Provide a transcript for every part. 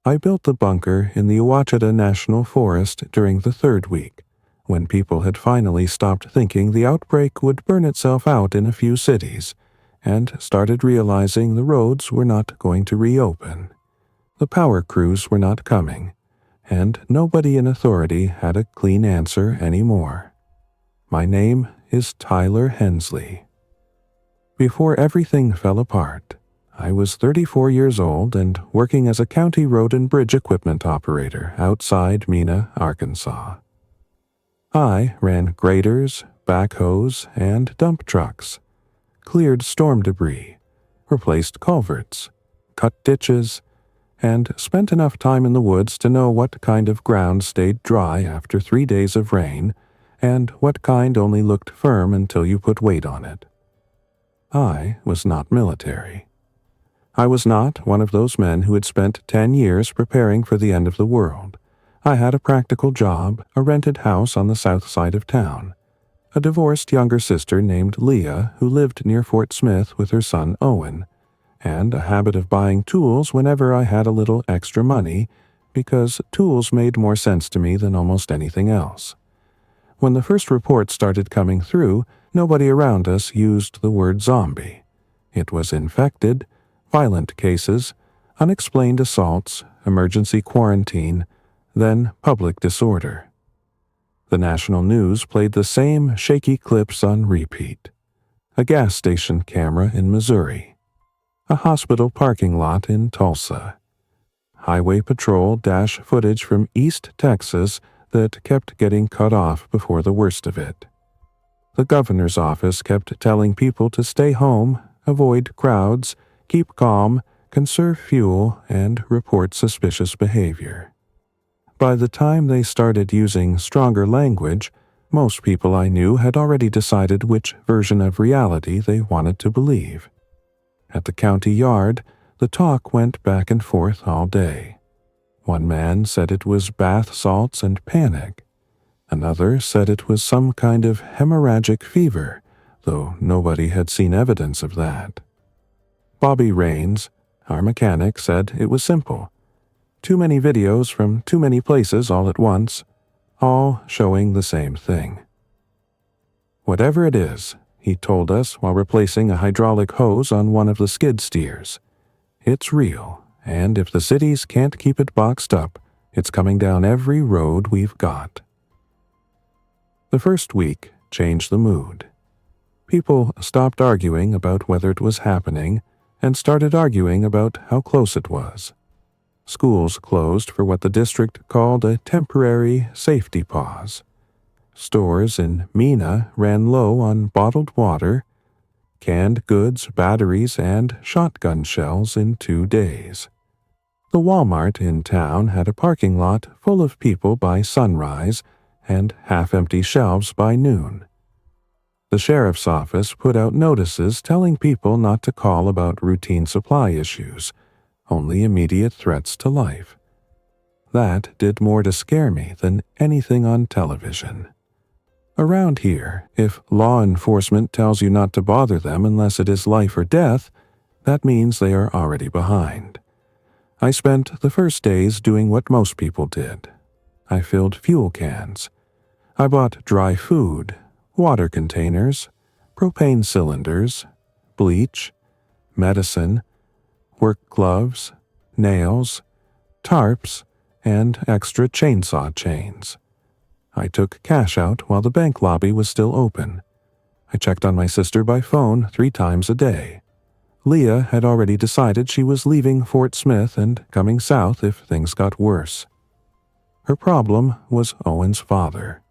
I built the bunker in the Ouachita National Forest during the third week, when people had finally stopped thinking the outbreak would burn itself out in a few cities, and started realizing the roads were not going to reopen. The power crews were not coming, and nobody in authority had a clean answer anymore. My name is Tyler Hensley. Before everything fell apart, I was 34 years old and working as a county road and bridge equipment operator outside Mena, Arkansas. I ran graders, backhoes, and dump trucks, cleared storm debris, replaced culverts, cut ditches, and spent enough time in the woods to know what kind of ground stayed dry after 3 days of rain and what kind only looked firm until you put weight on it. I was not military. I was not one of those men who had spent 10 years preparing for the end of the world. I had a practical job, a rented house on the south side of town, a divorced younger sister named Leah who lived near Fort Smith with her son Owen, and a habit of buying tools whenever I had a little extra money, because tools made more sense to me than almost anything else. When the first reports started coming through, nobody around us used the word zombie. It was infected, violent cases, unexplained assaults, emergency quarantine, then public disorder. The national news played the same shaky clips on repeat. A gas station camera in Missouri. A hospital parking lot in Tulsa. Highway Patrol dash footage from East Texas that kept getting cut off before the worst of it. The governor's office kept telling people to stay home, avoid crowds, keep calm, conserve fuel, and report suspicious behavior. By the time they started using stronger language, most people I knew had already decided which version of reality they wanted to believe. At the county yard, the talk went back and forth all day. One man said it was bath salts and panic. Another said it was some kind of hemorrhagic fever, though nobody had seen evidence of that. Bobby Raines, our mechanic, said it was simple. Too many videos from too many places all at once, all showing the same thing. Whatever it is, he told us while replacing a hydraulic hose on one of the skid steers, it's real, and if the cities can't keep it boxed up, it's coming down every road we've got. The first week changed the mood. People stopped arguing about whether it was happening and started arguing about how close it was. Schools closed for what the district called a temporary safety pause. Stores in Mena ran low on bottled water, canned goods, batteries, and shotgun shells in 2 days. The Walmart in town had a parking lot full of people by sunrise and half-empty shelves by noon. The sheriff's office put out notices telling people not to call about routine supply issues, only immediate threats to life. That did more to scare me than anything on television. Around here, if law enforcement tells you not to bother them unless it is life or death, that means they are already behind. I spent the first days doing what most people did. I filled fuel cans. I bought dry food, water containers, propane cylinders, bleach, medicine, work gloves, nails, tarps, and extra chainsaw chains. I took cash out while the bank lobby was still open. I checked on my sister by phone 3 times a day. Leah had already decided she was leaving Fort Smith and coming south if things got worse. Her problem was Owen's father.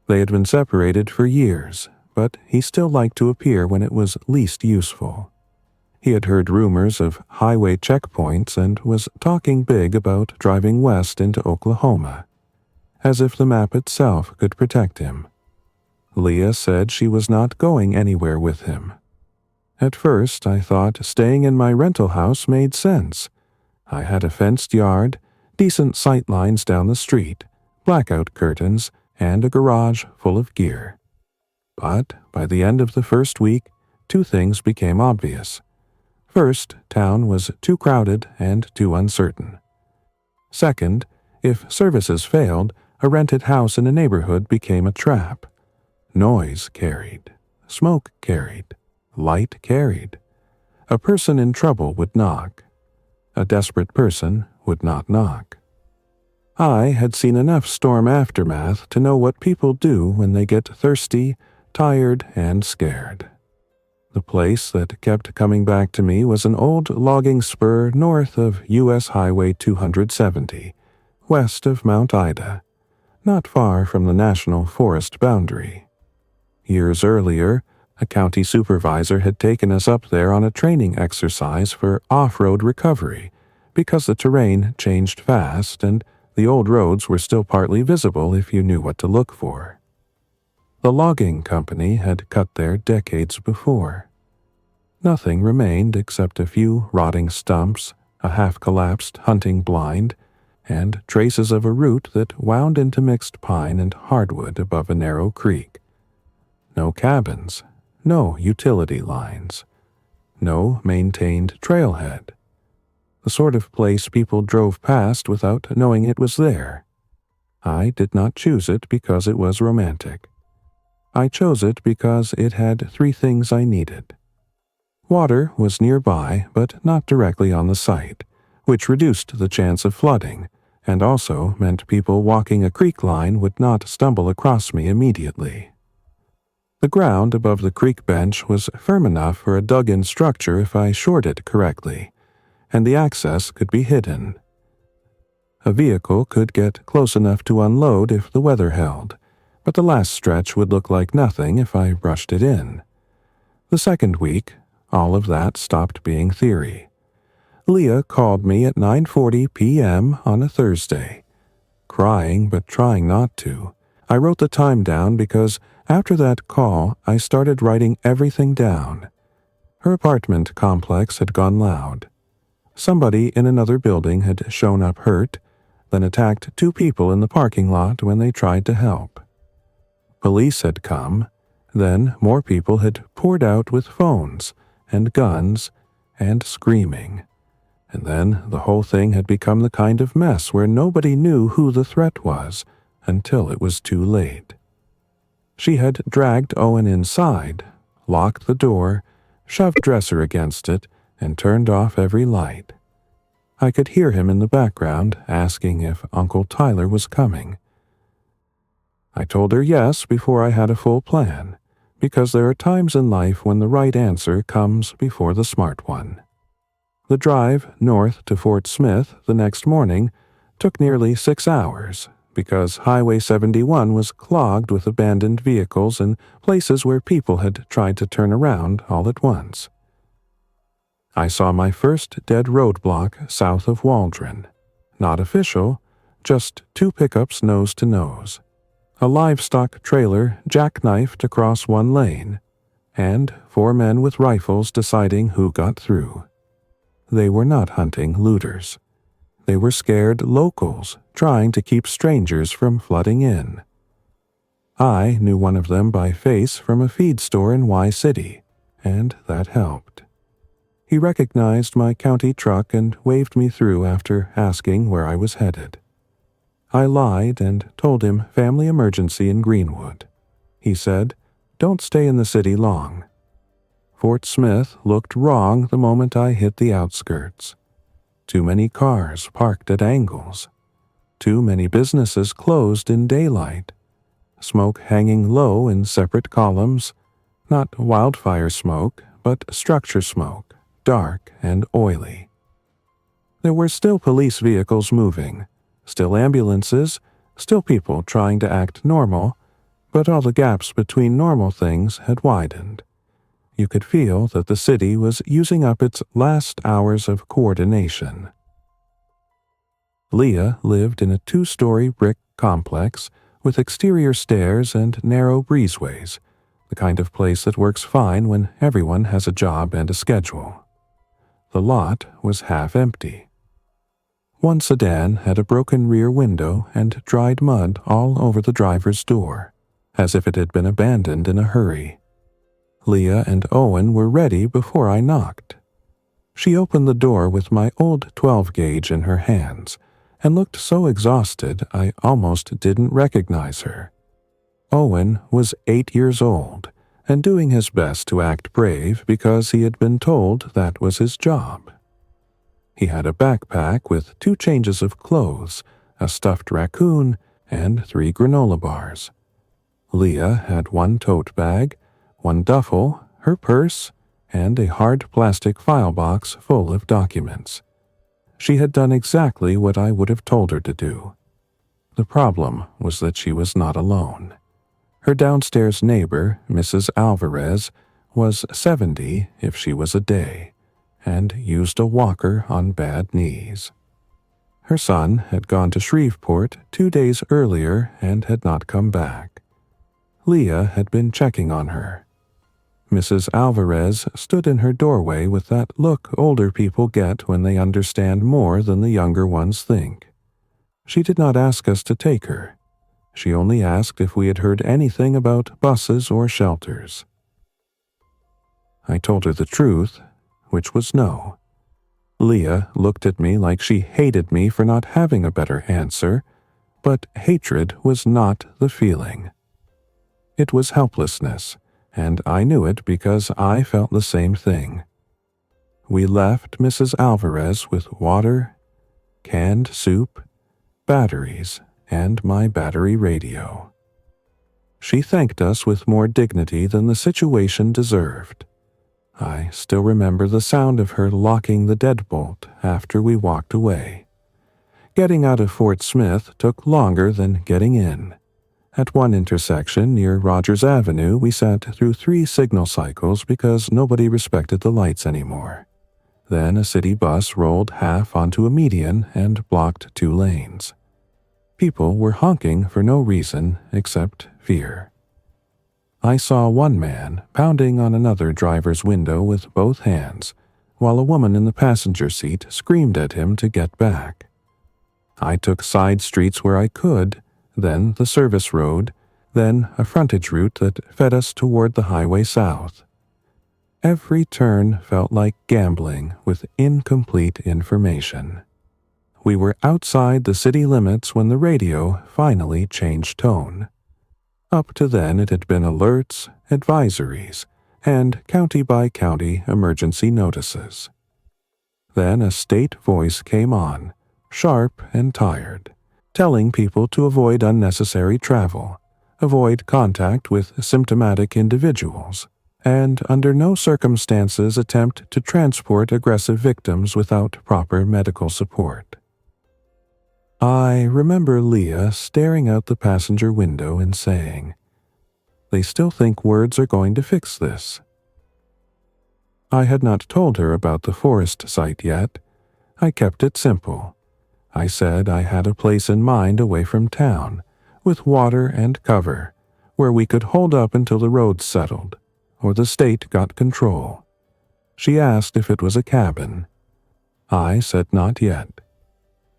They had been separated for years, but he still liked to appear when it was least useful. He had heard rumors of highway checkpoints and was talking big about driving west into Oklahoma, as if the map itself could protect him. Leah said she was not going anywhere with him. At first, I thought staying in my rental house made sense. I had a fenced yard, decent sight lines down the street, blackout curtains, and a garage full of gear. But by the end of the first week, 2 things became obvious. First, town was too crowded and too uncertain. Second, if services failed, a rented house in a neighborhood became a trap. Noise carried. Smoke carried. Light carried. A person in trouble would knock. A desperate person would not knock. I had seen enough storm aftermath to know what people do when they get thirsty, tired, and scared. The place that kept coming back to me was an old logging spur north of U.S. Highway 270, west of Mount Ida, not far from the National Forest boundary. Years earlier, a county supervisor had taken us up there on a training exercise for off-road recovery because the terrain changed fast and the old roads were still partly visible if you knew what to look for. The logging company had cut there decades before. Nothing remained except a few rotting stumps, a half-collapsed hunting blind, and traces of a route that wound into mixed pine and hardwood above a narrow creek. No cabins, no utility lines, no maintained trailhead. The sort of place people drove past without knowing it was there. I did not choose it because it was romantic. I chose it because it had three things I needed. Water was nearby, but not directly on the site, which reduced the chance of flooding, and also meant people walking a creek line would not stumble across me immediately. The ground above the creek bench was firm enough for a dug-in structure if I shored it correctly, and the access could be hidden. A vehicle could get close enough to unload if the weather held, but the last stretch would look like nothing if I rushed it in. The second week, all of that stopped being theory. Leah called me at 9:40 p.m. on a Thursday. Crying but trying not to, I wrote the time down because after that call I started writing everything down. Her apartment complex had gone loud. Somebody in another building had shown up hurt, then attacked two people in the parking lot when they tried to help. Police had come, then more people had poured out with phones and guns and screaming, and then the whole thing had become the kind of mess where nobody knew who the threat was until it was too late. She had dragged Owen inside, locked the door, shoved Dresser against it, and turned off every light. I could hear him in the background asking if Uncle Tyler was coming. I told her yes before I had a full plan, because there are times in life when the right answer comes before the smart one. The drive north to Fort Smith the next morning took nearly 6 hours, because Highway 71 was clogged with abandoned vehicles and places where people had tried to turn around all at once. I saw my first dead roadblock south of Waldron. Not official, just two pickups nose to nose. A livestock trailer jackknifed across one lane, and 4 men with rifles deciding who got through. They were not hunting looters. They were scared locals trying to keep strangers from flooding in. I knew one of them by face from a feed store in Y City, and that helped. He recognized my county truck and waved me through after asking where I was headed. I lied and told him family emergency in Greenwood. He said, "Don't stay in the city long." Fort Smith looked wrong the moment I hit the outskirts. Too many cars parked at angles. Too many businesses closed in daylight. Smoke hanging low in separate columns. Not wildfire smoke, but structure smoke, dark and oily. There were still police vehicles moving, still ambulances, still people trying to act normal, but all the gaps between normal things had widened. You could feel that the city was using up its last hours of coordination. Leah lived in a 2-story brick complex with exterior stairs and narrow breezeways, the kind of place that works fine when everyone has a job and a schedule. The lot was half empty. One sedan had a broken rear window and dried mud all over the driver's door, as if it had been abandoned in a hurry. Leah and Owen were ready before I knocked. She opened the door with my old 12-gauge in her hands and looked so exhausted I almost didn't recognize her. Owen was 8 years old and doing his best to act brave because he had been told that was his job. He had a backpack with 2 changes of clothes, a stuffed raccoon, and 3 granola bars. Leah had 1 tote bag, 1 duffel, her purse, and a hard plastic file box full of documents. She had done exactly what I would have told her to do. The problem was that she was not alone. Her downstairs neighbor, Mrs. Alvarez, was 70 if she was a day, and used a walker on bad knees. Her son had gone to Shreveport 2 days earlier and had not come back. Leah had been checking on her. Mrs. Alvarez stood in her doorway with that look older people get when they understand more than the younger ones think. She did not ask us to take her. She only asked if we had heard anything about buses or shelters. I told her the truth, which was no. Leah looked at me like she hated me for not having a better answer, but hatred was not the feeling. It was helplessness, and I knew it because I felt the same thing. We left Mrs. Alvarez with water, canned soup, batteries, and my battery radio. She thanked us with more dignity than the situation deserved. I still remember the sound of her locking the deadbolt after we walked away. Getting out of Fort Smith took longer than getting in. At one intersection near Rogers Avenue, we sat through 3 signal cycles because nobody respected the lights anymore. Then a city bus rolled half onto a median and blocked 2 lanes. People were honking for no reason except fear. I saw one man pounding on another driver's window with both hands, while a woman in the passenger seat screamed at him to get back. I took side streets where I could, then the service road, then a frontage route that fed us toward the highway south. Every turn felt like gambling with incomplete information. We were outside the city limits when the radio finally changed tone. Up to then it had been alerts, advisories, and county-by-county emergency notices. Then a state voice came on, sharp and tired, telling people to avoid unnecessary travel, avoid contact with symptomatic individuals, and under no circumstances attempt to transport aggressive victims without proper medical support. I remember Leah staring out the passenger window and saying, "They still think words are going to fix this." I had not told her about the forest site yet. I kept it simple. I said I had a place in mind away from town, with water and cover, where we could hold up until the roads settled, or the state got control. She asked if it was a cabin. I said not yet.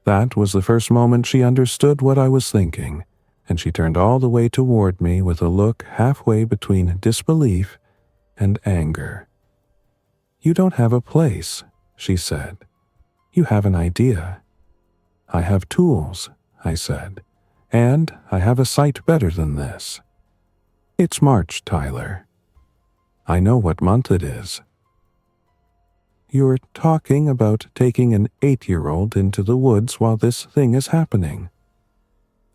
That was the first moment she understood what I was thinking, and she turned all the way toward me with a look halfway between disbelief and anger. "You don't have a place," she said. "You have an idea." "I have tools," I said, "and I have a site better than this." "It's March, Tyler." "I know what month it is." "You're talking about taking an 8-year-old into the woods while this thing is happening."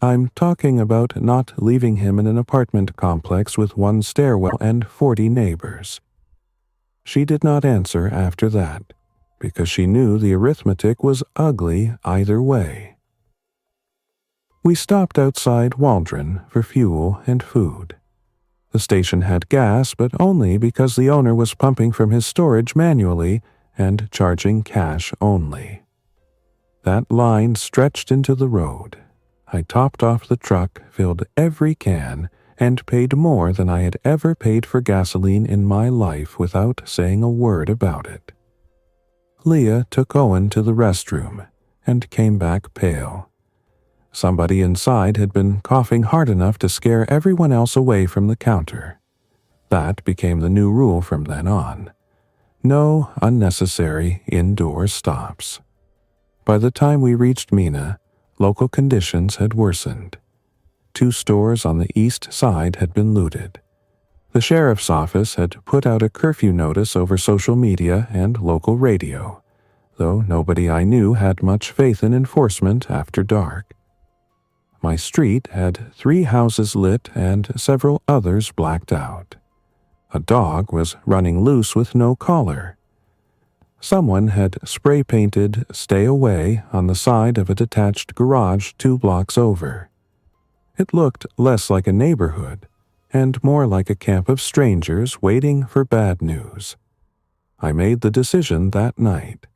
"I'm talking about not leaving him in an apartment complex with 1 stairwell and 40 neighbors. She did not answer after that, because she knew the arithmetic was ugly either way. We stopped outside Waldron for fuel and food. The station had gas, but only because the owner was pumping from his storage manually and charging cash only. That line stretched into the road. I topped off the truck, filled every can, and paid more than I had ever paid for gasoline in my life without saying a word about it. Leah took Owen to the restroom and came back pale. Somebody inside had been coughing hard enough to scare everyone else away from the counter. That became the new rule from then on. No unnecessary indoor stops. By the time we reached Mina, local conditions had worsened. 2 stores on the east side had been looted. The sheriff's office had put out a curfew notice over social media and local radio, though nobody I knew had much faith in enforcement after dark. My street had 3 houses lit and several others blacked out. A dog was running loose with no collar. Someone had spray-painted "Stay Away" on the side of a detached garage 2 blocks over. It looked less like a neighborhood and more like a camp of strangers waiting for bad news. I made the decision that night.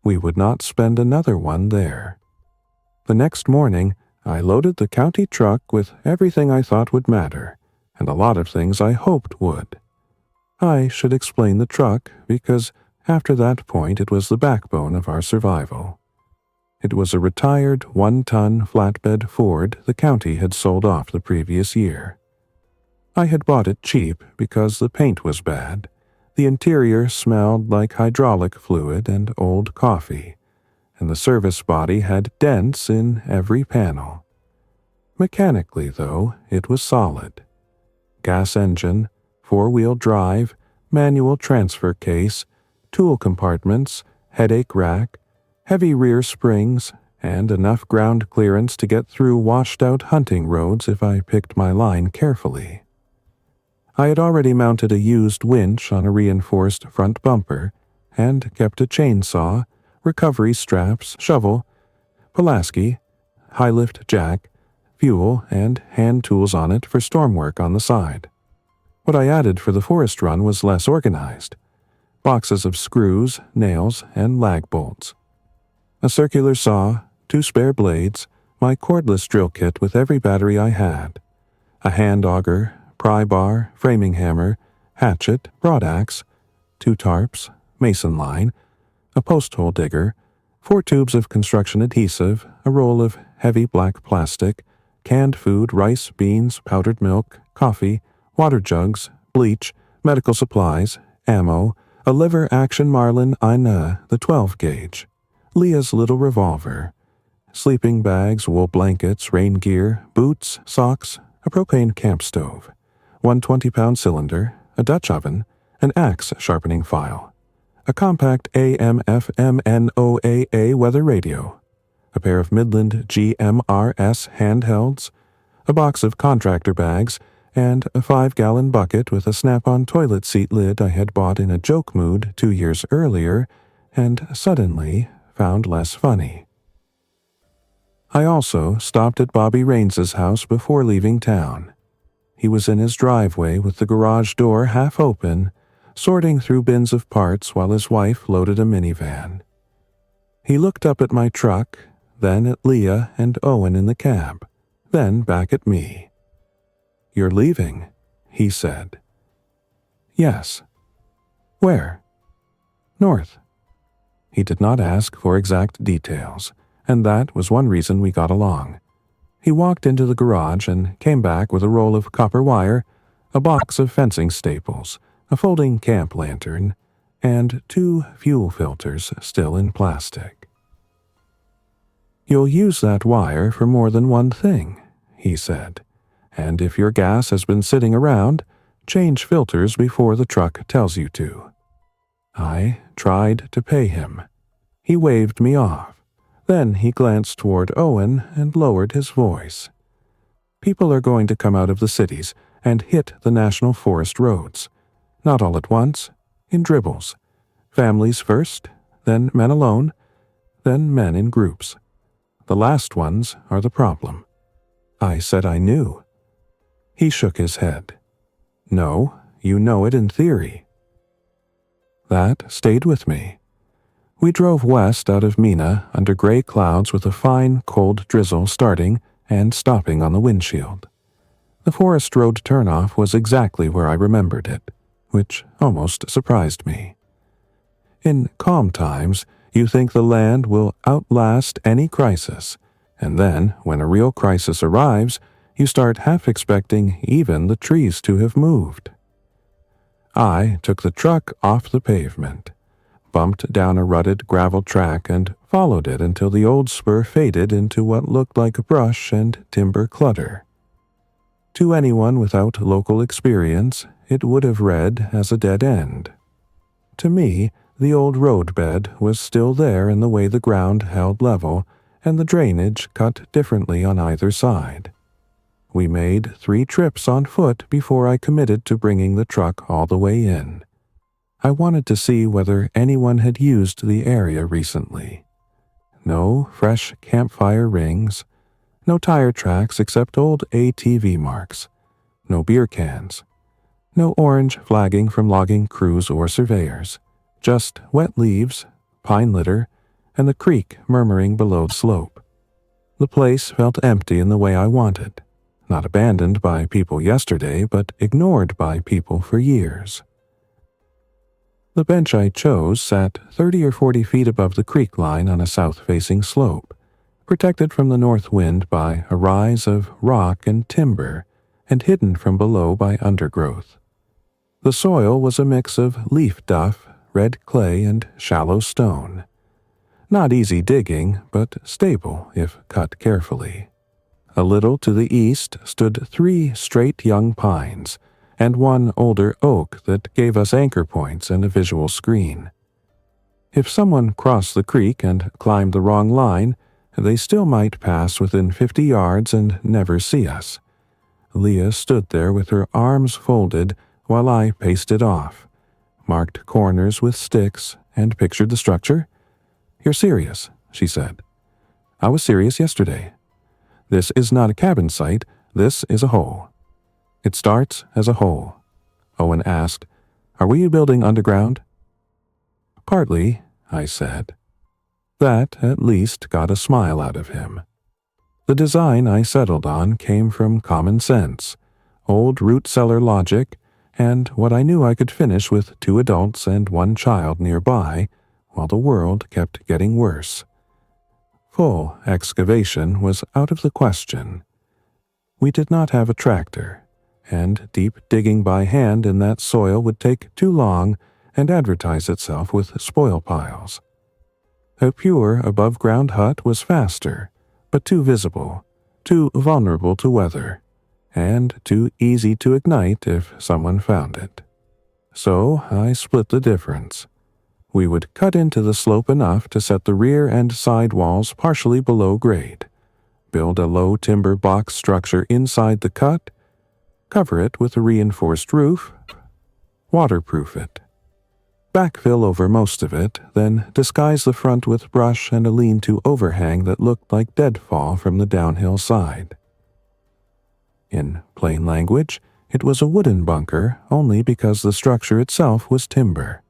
We would not spend another one there. The next morning, I loaded the county truck with everything I thought would matter, and a lot of things I hoped would. I should explain the truck because after that point it was the backbone of our survival. It was a retired 1-ton flatbed Ford the county had sold off the previous year. I had bought it cheap because the paint was bad. The interior smelled like hydraulic fluid and old coffee, and the service body had dents in every panel. Mechanically, though, it was solid. Gas engine, 4-wheel drive, manual transfer case, tool compartments, headache rack, heavy rear springs, and enough ground clearance to get through washed-out hunting roads if I picked my line carefully. I had already mounted a used winch on a reinforced front bumper and kept a chainsaw, recovery straps, shovel, Pulaski, high-lift jack, fuel, and hand tools on it for storm work on the side. What I added for the forest run was less organized. Boxes of screws, nails, and lag bolts. A circular saw, 2 spare blades, my cordless drill kit with every battery I had, a hand auger, pry bar, framing hammer, hatchet, broadaxe, 2 tarps, mason line, a post hole digger, 4 tubes of construction adhesive, a roll of heavy black plastic, canned food, rice, beans, powdered milk, coffee, water jugs, bleach, medical supplies, ammo, a liver action Marlin Ina, the 12-gauge, Leah's little revolver, sleeping bags, wool blankets, rain gear, boots, socks, a propane camp stove, 1 20-pound cylinder, a Dutch oven, an axe sharpening file, a compact AM/FM NOAA weather radio, a pair of Midland GMRS handhelds, a box of contractor bags, and a 5-gallon bucket with a snap-on toilet seat lid I had bought in a joke mood 2 years earlier and suddenly found less funny. I also stopped at Bobby Raines's house before leaving town. He was in his driveway with the garage door half open, sorting through bins of parts while his wife loaded a minivan. He looked up at my truck, then at Leah and Owen in the cab, then back at me. "You're leaving," he said. "Yes." "Where?" "North." He did not ask for exact details, and that was one reason we got along. He walked into the garage and came back with a roll of copper wire, a box of fencing staples, a folding camp lantern, and 2 fuel filters still in plastic. "You'll use that wire for more than one thing," he said, "and if your gas has been sitting around, change filters before the truck tells you to." I tried to pay him. He waved me off. Then he glanced toward Owen and lowered his voice. "People are going to come out of the cities and hit the national forest roads. Not all at once, in dribbles. Families first, then men alone, then men in groups. The last ones are the problem." I said I knew. He shook his head. "No, you know it in theory." That stayed with me. We drove west out of Mina under gray clouds with a fine, cold drizzle starting and stopping on the windshield. The forest road turnoff was exactly where I remembered it, which almost surprised me. In calm times, you think the land will outlast any crisis, and then, when a real crisis arrives, you start half expecting even the trees to have moved. I took the truck off the pavement. bumped down a rutted gravel track and followed it until the old spur faded into what looked like brush and timber clutter. To anyone without local experience, it would have read as a dead end. To me, the old roadbed was still there in the way the ground held level and the drainage cut differently on either side. We made 3 trips on foot before I committed to bringing the truck all the way in. I wanted to see whether anyone had used the area recently. No fresh campfire rings, no tire tracks except old ATV marks, no beer cans, no orange flagging from logging crews or surveyors, just wet leaves, pine litter, and the creek murmuring below the slope. The place felt empty in the way I wanted, not abandoned by people yesterday, but ignored by people for years. The bench I chose sat 30 or 40 feet above the creek line on a south-facing slope, protected from the north wind by a rise of rock and timber, and hidden from below by undergrowth. The soil was a mix of leaf duff, red clay, and shallow stone. Not easy digging, but stable if cut carefully. A little to the east stood 3 straight young pines, and 1 older oak that gave us anchor points and a visual screen. If someone crossed the creek and climbed the wrong line, they still might pass within 50 yards and never see us. Leah stood there with her arms folded while I paced it off, marked corners with sticks, and pictured the structure. "You're serious," she said. "I was serious yesterday. This is not a cabin site, this is a hole." "It starts as a hole." Owen asked, "Are we building underground?" "Partly," I said. That at least got a smile out of him. The design I settled on came from common sense, old root cellar logic, and what I knew I could finish with 2 adults and 1 child nearby, while the world kept getting worse. Full excavation was out of the question. We did not have a tractor, and deep digging by hand in that soil would take too long and advertise itself with spoil piles. A pure above-ground hut was faster, but too visible, too vulnerable to weather, and too easy to ignite if someone found it. So I split the difference. We would cut into the slope enough to set the rear and side walls partially below grade, build a low timber box structure inside the cut, cover it with a reinforced roof, waterproof it, backfill over most of it, then disguise the front with brush and a lean-to overhang that looked like deadfall from the downhill side. In plain language, it was a wooden bunker only because the structure itself was timber.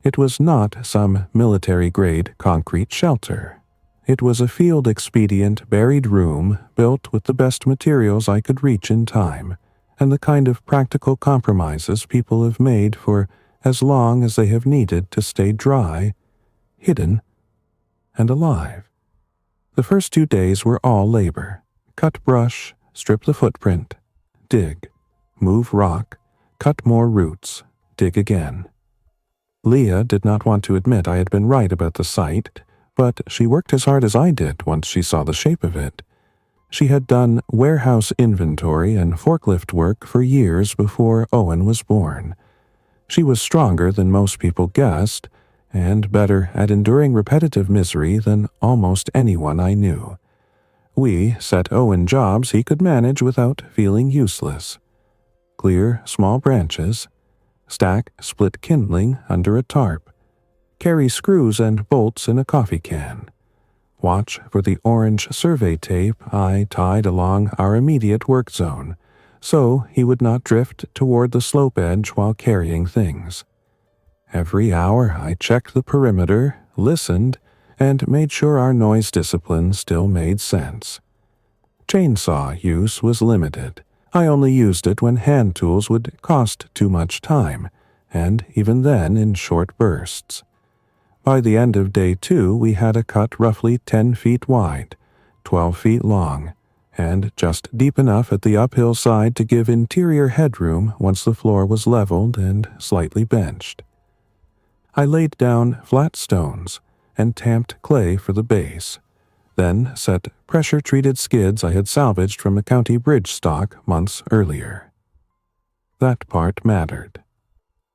It was not some military-grade concrete shelter. It was a field-expedient buried room built with the best materials I could reach in time, and the kind of practical compromises people have made for as long as they have needed to stay dry, hidden, and alive. The first 2 days were all labor. Cut brush, strip the footprint, dig, move rock, cut more roots, dig again. Leah did not want to admit I had been right about the site, but she worked as hard as I did once she saw the shape of it. She had done warehouse inventory and forklift work for years before Owen was born. She was stronger than most people guessed, and better at enduring repetitive misery than almost anyone I knew. We set Owen jobs he could manage without feeling useless. Clear small branches, stack split kindling under a tarp, carry screws and bolts in a coffee can, watch for the orange survey tape I tied along our immediate work zone, so he would not drift toward the slope edge while carrying things. Every hour I checked the perimeter, listened, and made sure our noise discipline still made sense. Chainsaw use was limited. I only used it when hand tools would cost too much time, and even then in short bursts. By the end of day 2, we had a cut roughly 10 feet wide, 12 feet long, and just deep enough at the uphill side to give interior headroom once the floor was leveled and slightly benched. I laid down flat stones and tamped clay for the base, then set pressure-treated skids I had salvaged from a county bridge stock months earlier. That part mattered.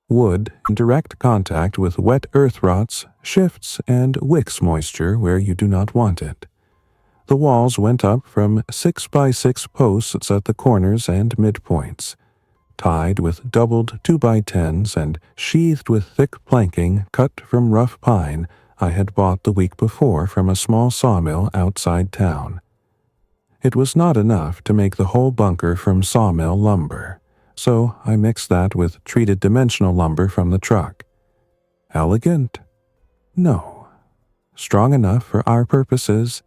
Wood in direct contact with wet earth rots, shifts, and wicks moisture where you do not want it. The walls went up from 6x6 posts at the corners and midpoints, tied with doubled 2x10s and sheathed with thick planking cut from rough pine I had bought the week before from a small sawmill outside town. It was not enough to make the whole bunker from sawmill lumber, so I mixed that with treated dimensional lumber from the truck. Elegant? No. Strong enough for our purposes?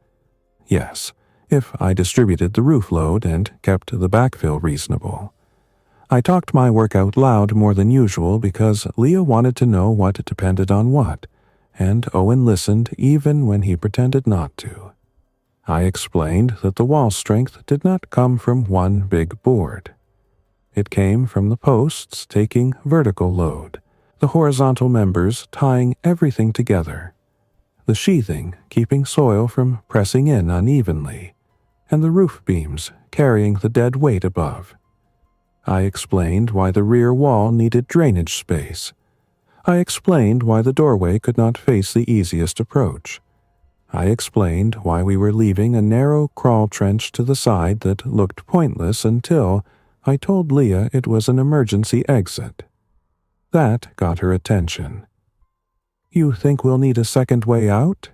Yes, if I distributed the roof load and kept the backfill reasonable. I talked my work out loud more than usual because Leah wanted to know what depended on what, and Owen listened even when he pretended not to. I explained that the wall strength did not come from one big board. It came from the posts taking vertical load, the horizontal members tying everything together, the sheathing keeping soil from pressing in unevenly, and the roof beams carrying the dead weight above. I explained why the rear wall needed drainage space. I explained why the doorway could not face the easiest approach. I explained why we were leaving a narrow crawl trench to the side that looked pointless until I told Leah it was an emergency exit. That got her attention. You think we'll need a second way out?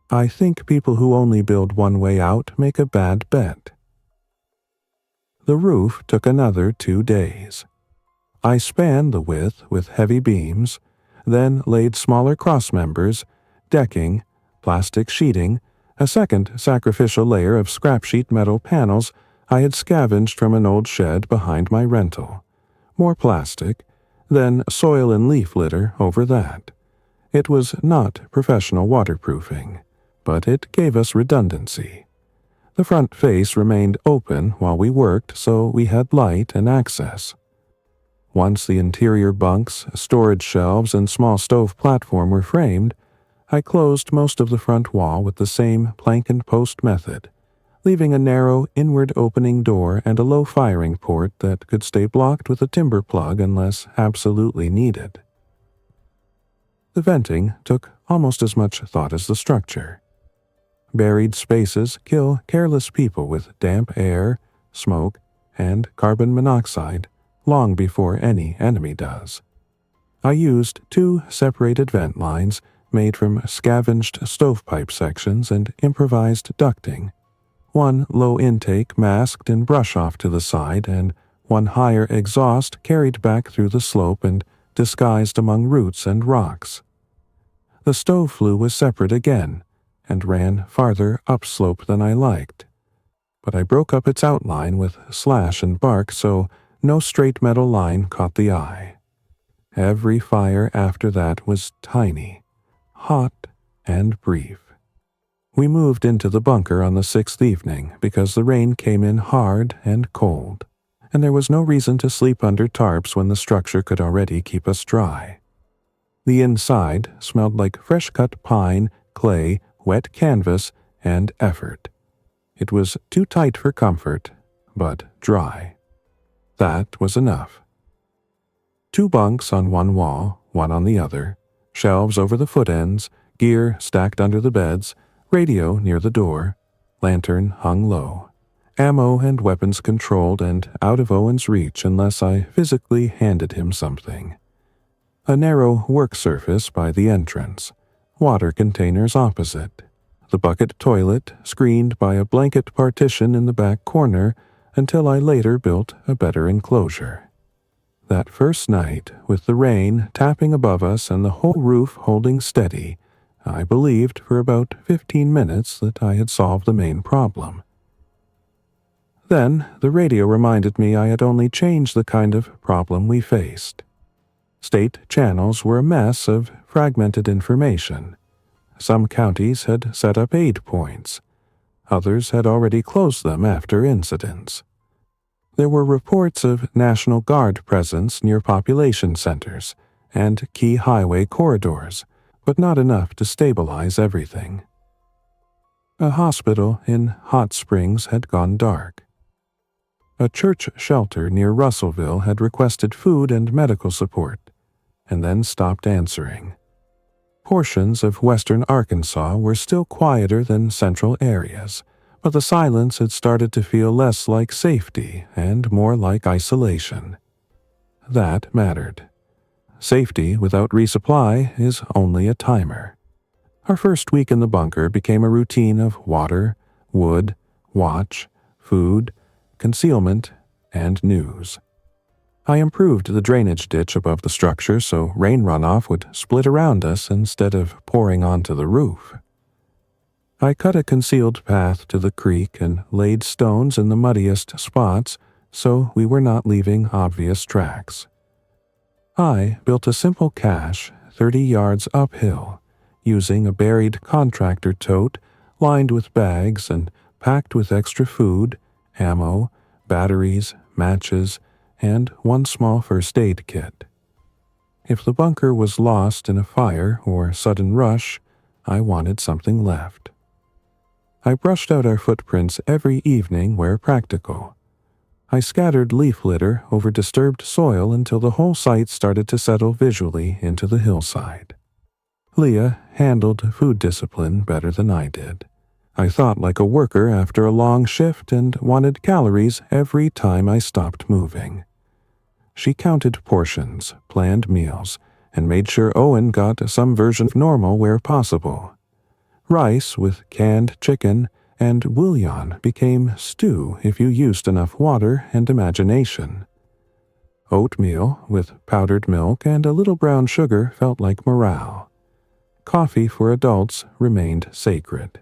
I think people who only build one way out make a bad bet. The roof took another 2 days. I spanned the width with heavy beams, then laid smaller cross members, decking, plastic sheeting, a second sacrificial layer of scrap sheet metal panels I had scavenged from an old shed behind my rental, more plastic, then soil and leaf litter over that. It was not professional waterproofing, but it gave us redundancy. The front face remained open while we worked, so we had light and access. Once the interior bunks, storage shelves, and small stove platform were framed, I closed most of the front wall with the same plank and post method, leaving a narrow inward opening door and a low firing port that could stay blocked with a timber plug unless absolutely needed. The venting took almost as much thought as the structure. Buried spaces kill careless people with damp air, smoke, and carbon monoxide long before any enemy does. I used 2 separated vent lines made from scavenged stovepipe sections and improvised ducting, one low intake masked in brush off to the side and one higher exhaust carried back through the slope and disguised among roots and rocks. The stove flue was separate again and ran farther upslope than I liked, but I broke up its outline with slash and bark so no straight metal line caught the eye. Every fire after that was tiny, hot, and brief. We moved into the bunker on the 6th evening because the rain came in hard and cold, and there was no reason to sleep under tarps when the structure could already keep us dry. The inside smelled like fresh-cut pine, clay, wet canvas, and effort. It was too tight for comfort, but dry. That was enough. 2 bunks on one wall, one on the other, shelves over the foot ends, gear stacked under the beds, radio near the door, lantern hung low, ammo and weapons controlled and out of Owen's reach unless I physically handed him something. A narrow work surface by the entrance, water containers opposite, the bucket toilet screened by a blanket partition in the back corner until I later built a better enclosure. That first night, with the rain tapping above us and the whole roof holding steady, I believed for about 15 minutes that I had solved the main problem. Then the radio reminded me I had only changed the kind of problem we faced. State channels were a mess of fragmented information. Some counties had set up aid points. Others had already closed them after incidents. There were reports of National Guard presence near population centers, and key highway corridors, but not enough to stabilize everything. A hospital in Hot Springs had gone dark. A church shelter near Russellville had requested food and medical support, and then stopped answering. Portions of western Arkansas were still quieter than central areas, but the silence had started to feel less like safety and more like isolation. That mattered. Safety without resupply is only a timer. Our first week in the bunker became a routine of water, wood, watch, food, concealment, and news. I improved the drainage ditch above the structure so rain runoff would split around us instead of pouring onto the roof. I cut a concealed path to the creek and laid stones in the muddiest spots so we were not leaving obvious tracks. I built a simple cache 30 yards uphill, using a buried contractor tote lined with bags and packed with extra food, ammo, batteries, matches, and one small first aid kit. If the bunker was lost in a fire or sudden rush, I wanted something left. I brushed out our footprints every evening where practical. I scattered leaf litter over disturbed soil until the whole site started to settle visually into the hillside. Leah handled food discipline better than I did. I thought like a worker after a long shift and wanted calories every time I stopped moving. She counted portions, planned meals, and made sure Owen got some version of normal where possible. Rice with canned chicken and bouillon became stew if you used enough water and imagination. Oatmeal with powdered milk and a little brown sugar felt like morale. Coffee for adults remained sacred.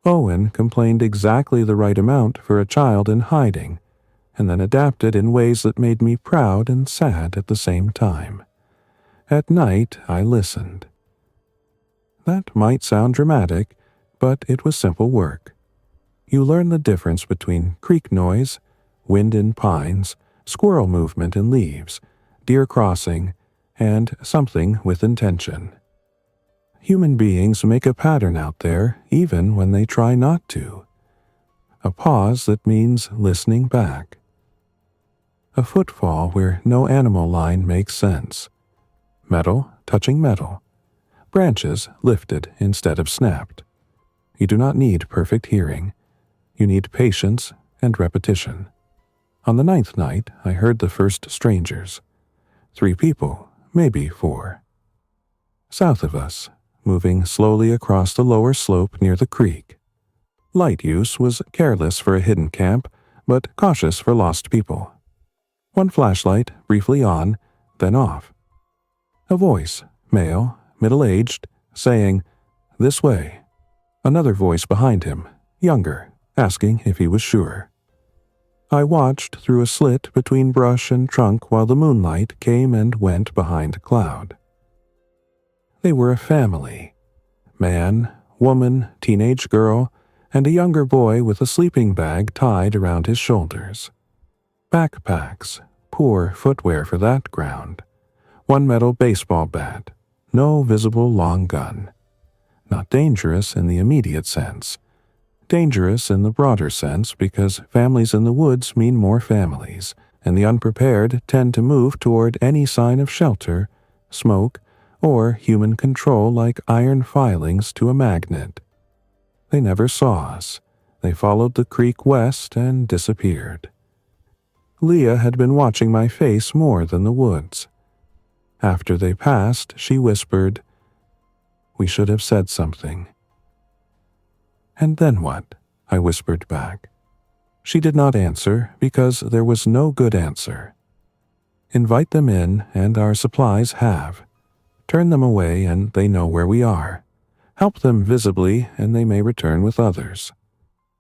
Owen complained exactly the right amount for a child in hiding, and then adapted in ways that made me proud and sad at the same time. At night, I listened. That might sound dramatic, but it was simple work. You learn the difference between creek noise, wind in pines, squirrel movement in leaves, deer crossing, and something with intention. Human beings make a pattern out there even when they try not to. A pause that means listening back. A footfall where no animal line makes sense. Metal touching metal. Branches lifted instead of snapped. You do not need perfect hearing. You need patience and repetition. On the 9th night, I heard the first strangers. 3 people, maybe 4. South of us, moving slowly across the lower slope near the creek. Light use was careless for a hidden camp, but cautious for lost people. One flashlight, briefly on, then off. A voice, male, middle-aged, saying, "This way." Another voice behind him, younger, asking if he was sure. I watched through a slit between brush and trunk while the moonlight came and went behind a cloud. They were a family. Man, woman, teenage girl, and a younger boy with a sleeping bag tied around his shoulders. Backpacks, poor footwear for that ground. One metal baseball bat, no visible long gun. Not dangerous in the immediate sense. Dangerous in the broader sense because families in the woods mean more families, and the unprepared tend to move toward any sign of shelter, smoke, or human control like iron filings to a magnet. They never saw us. They followed the creek west and disappeared. Leah had been watching my face more than the woods. After they passed, she whispered, "We should have said something." "And then what?" I whispered back. She did not answer because there was no good answer. Invite them in and our supplies have. Turn them away and they know where we are. Help them visibly and they may return with others.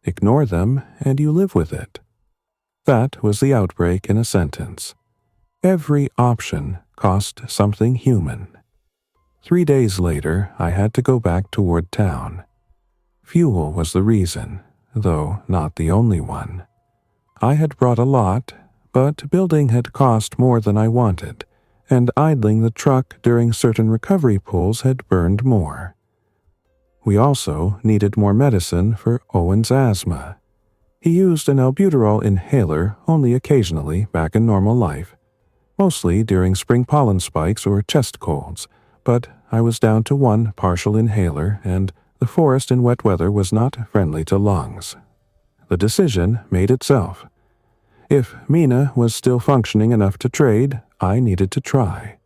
Ignore them and you live with it. That was the outbreak in a sentence. Every option cost something human. 3 days later, I had to go back toward town. Fuel was the reason, though not the only one. I had brought a lot, but building had cost more than I wanted, and idling the truck during certain recovery pulls had burned more. We also needed more medicine for Owen's asthma. He used an albuterol inhaler only occasionally back in normal life, mostly during spring pollen spikes or chest colds, but I was down to one partial inhaler, and the forest in wet weather was not friendly to lungs. The decision made itself. If Mina was still functioning enough to trade, I needed to try.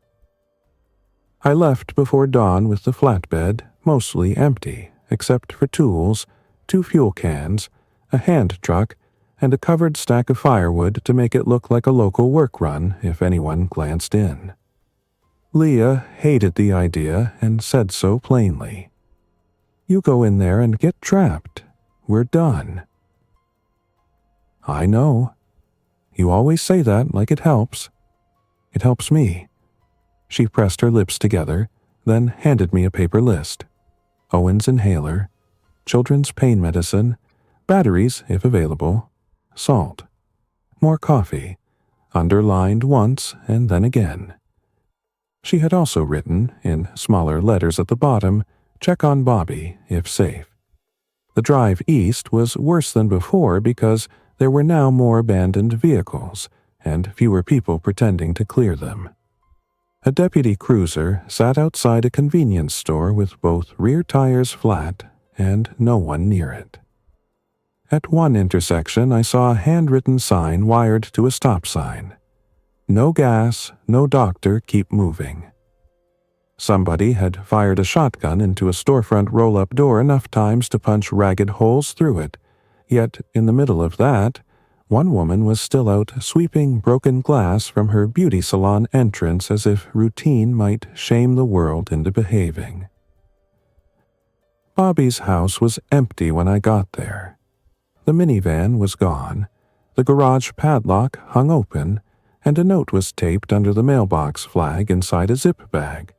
I left before dawn with the flatbed mostly empty, except for tools, 2 fuel cans, a hand truck, and a covered stack of firewood to make it look like a local work run if anyone glanced in. Leah hated the idea and said so plainly. "You go in there and get trapped. We're done." "I know. You always say that like it helps." "It helps me." She pressed her lips together, then handed me a paper list. Owen's inhaler, children's pain medicine, batteries if available, salt, more coffee, underlined once and then again. She had also written, in smaller letters at the bottom, "Check on Bobby, if safe." The drive east was worse than before because there were now more abandoned vehicles and fewer people pretending to clear them. A deputy cruiser sat outside a convenience store with both rear tires flat and no one near it. At one intersection, I saw a handwritten sign wired to a stop sign. "No gas, no doctor, keep moving." Somebody had fired a shotgun into a storefront roll-up door enough times to punch ragged holes through it, yet in the middle of that, one woman was still out sweeping broken glass from her beauty salon entrance as if routine might shame the world into behaving. Bobby's house was empty when I got there. The minivan was gone, the garage padlock hung open, and a note was taped under the mailbox flag inside a zip bag.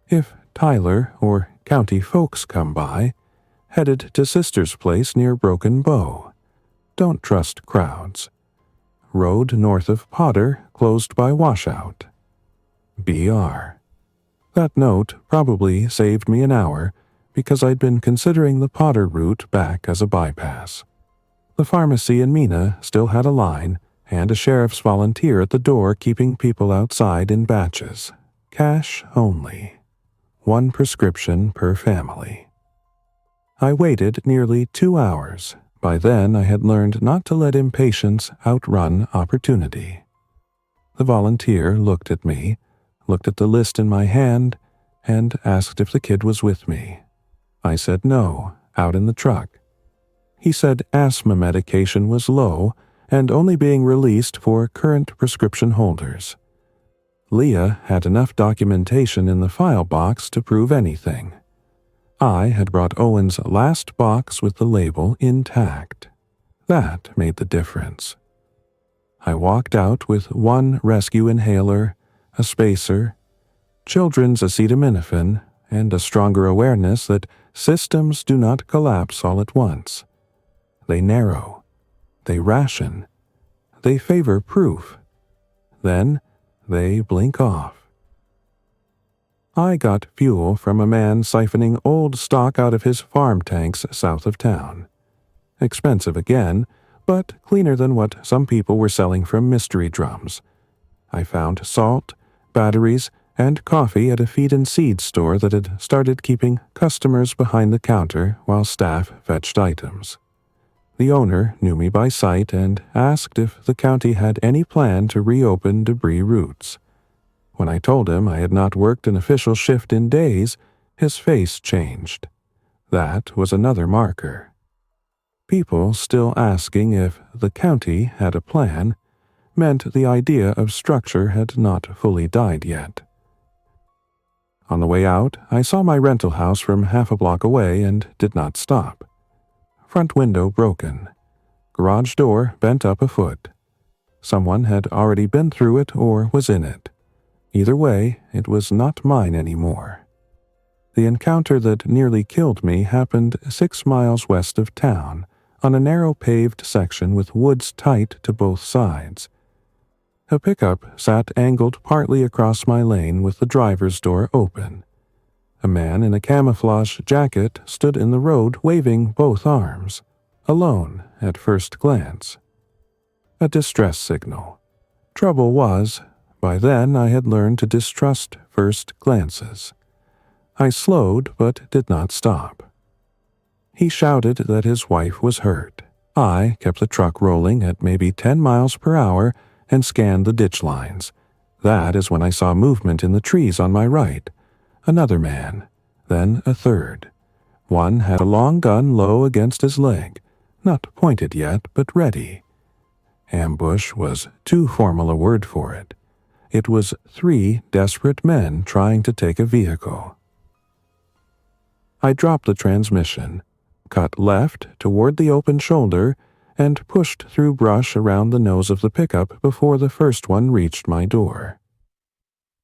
If Tyler or county folks come by, headed to Sister's place near Broken Bow. Don't trust crowds. Road north of Potter closed by washout. BR. That note probably saved me an hour because I'd been considering the Potter route back as a bypass. The pharmacy in Mina still had a line and a sheriff's volunteer at the door keeping people outside in batches. Cash only. 1 prescription per family. I waited nearly 2 hours. By then I had learned not to let impatience outrun opportunity. The volunteer looked at me, looked at the list in my hand, and asked if the kid was with me. I said no, out in the truck. He said asthma medication was low and only being released for current prescription holders. Leah had enough documentation in the file box to prove anything. I had brought Owen's last box with the label intact. That made the difference. I walked out with 1 rescue inhaler, a spacer, children's acetaminophen, and a stronger awareness that systems do not collapse all at once. They narrow. They ration. They favor proof. Then they blink off. I got fuel from a man siphoning old stock out of his farm tanks south of town. Expensive again, but cleaner than what some people were selling from mystery drums. I found salt, batteries, and coffee at a feed and seed store that had started keeping customers behind the counter while staff fetched items. The owner knew me by sight and asked if the county had any plan to reopen debris routes. When I told him I had not worked an official shift in days, his face changed. That was another marker. People still asking if the county had a plan meant the idea of structure had not fully died yet. On the way out, I saw my rental house from half a block away and did not stop. Front window broken. Garage door bent up a foot. Someone had already been through it or was in it. Either way, it was not mine anymore. The encounter that nearly killed me happened 6 miles west of town, on a narrow paved section with woods tight to both sides. A pickup sat angled partly across my lane with the driver's door open. A man in a camouflage jacket stood in the road waving both arms, alone at first glance. A distress signal. Trouble was, by then I had learned to distrust first glances. I slowed but did not stop. He shouted that his wife was hurt. I kept the truck rolling at maybe 10 miles per hour and scanned the ditch lines. That is when I saw movement in the trees on my right. Another man, then a third. One had a long gun low against his leg, not pointed yet, but ready. Ambush was too formal a word for it. It was 3 desperate men trying to take a vehicle. I dropped the transmission, cut left toward the open shoulder, and pushed through brush around the nose of the pickup before the first one reached my door.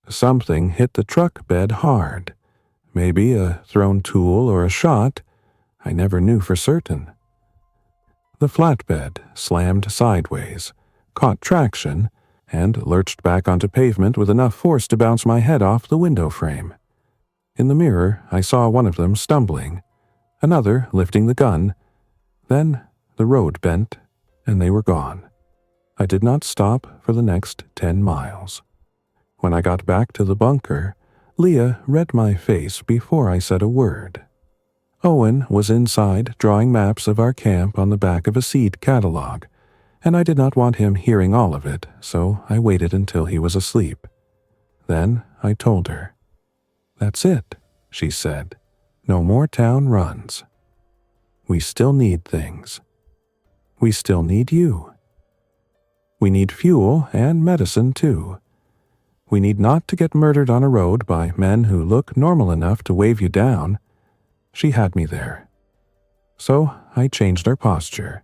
Something hit the truck bed hard. Maybe a thrown tool or a shot. I never knew for certain. The flatbed slammed sideways, caught traction, and lurched back onto pavement with enough force to bounce my head off the window frame. In the mirror, I saw one of them stumbling, another lifting the gun. Then the road bent, and they were gone. I did not stop for the next 10 miles. When I got back to the bunker, Leah read my face before I said a word. Owen was inside drawing maps of our camp on the back of a seed catalog, and I did not want him hearing all of it, so I waited until he was asleep. Then I told her. "That's it," she said. "No more town runs. We still need things. We still need you. We need fuel and medicine, too. We need not to get murdered on a road by men who look normal enough to wave you down." She had me there. So I changed our posture.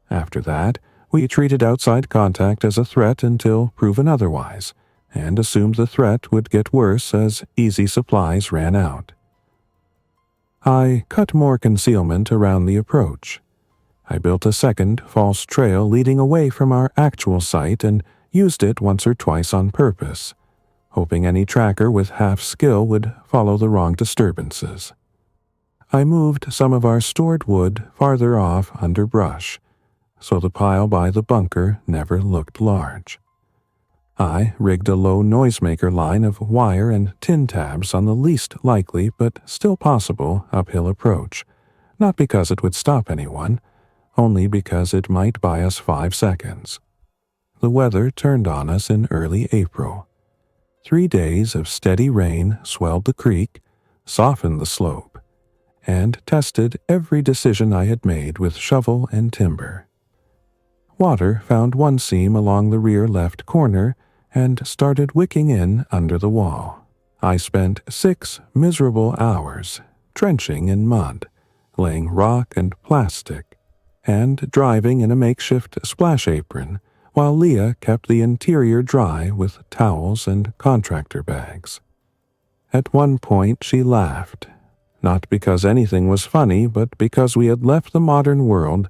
After that, we treated outside contact as a threat until proven otherwise, and assumed the threat would get worse as easy supplies ran out. I cut more concealment around the approach. I built a second false trail leading away from our actual site and used it once or twice on purpose, hoping any tracker with half skill would follow the wrong disturbances. I moved some of our stored wood farther off under brush, so the pile by the bunker never looked large. I rigged a low noisemaker line of wire and tin tabs on the least likely but still possible uphill approach, not because it would stop anyone, only because it might buy us 5 seconds. The weather turned on us in early April. 3 days of steady rain swelled the creek, softened the slope, and tested every decision I had made with shovel and timber. Water found one seam along the rear left corner and started wicking in under the wall. I spent 6 miserable hours trenching in mud, laying rock and plastic, and driving in a makeshift splash apron while Leah kept the interior dry with towels and contractor bags. At one point she laughed, not because anything was funny, but because we had left the modern world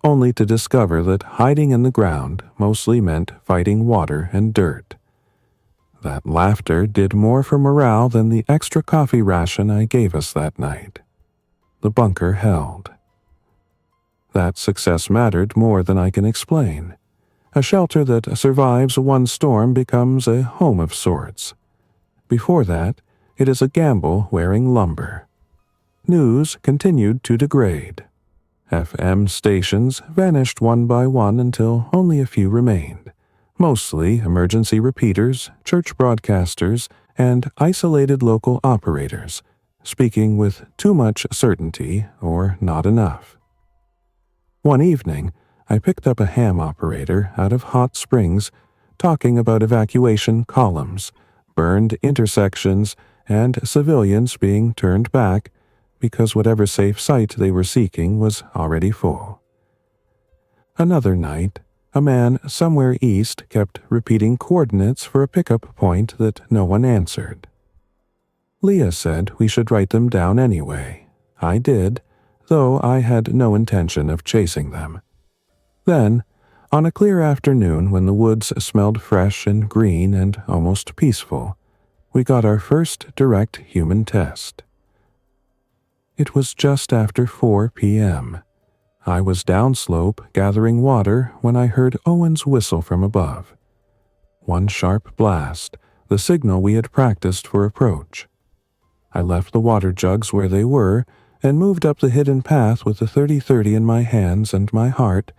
only to discover that hiding in the ground mostly meant fighting water and dirt. That laughter did more for morale than the extra coffee ration I gave us that night. The bunker held. That success mattered more than I can explain. A shelter that survives one storm becomes a home of sorts. Before that, it is a gamble wearing lumber. News continued to degrade. FM stations vanished one by one until only a few remained, mostly emergency repeaters, church broadcasters, and isolated local operators, speaking with too much certainty or not enough. One evening, I picked up a ham operator out of Hot Springs talking about evacuation columns, burned intersections, and civilians being turned back because whatever safe site they were seeking was already full. Another night, a man somewhere east kept repeating coordinates for a pickup point that no one answered. Leah said we should write them down anyway. I did, though I had no intention of chasing them. Then, On a clear afternoon when the woods smelled fresh and green and almost peaceful, we got our first direct human test. It was just after 4 p.m. I was downslope gathering water when I heard Owen's whistle from above. One sharp blast, the signal we had practiced for approach. I left the water jugs where they were and moved up the hidden path with the 30-30 in my hands and my heart,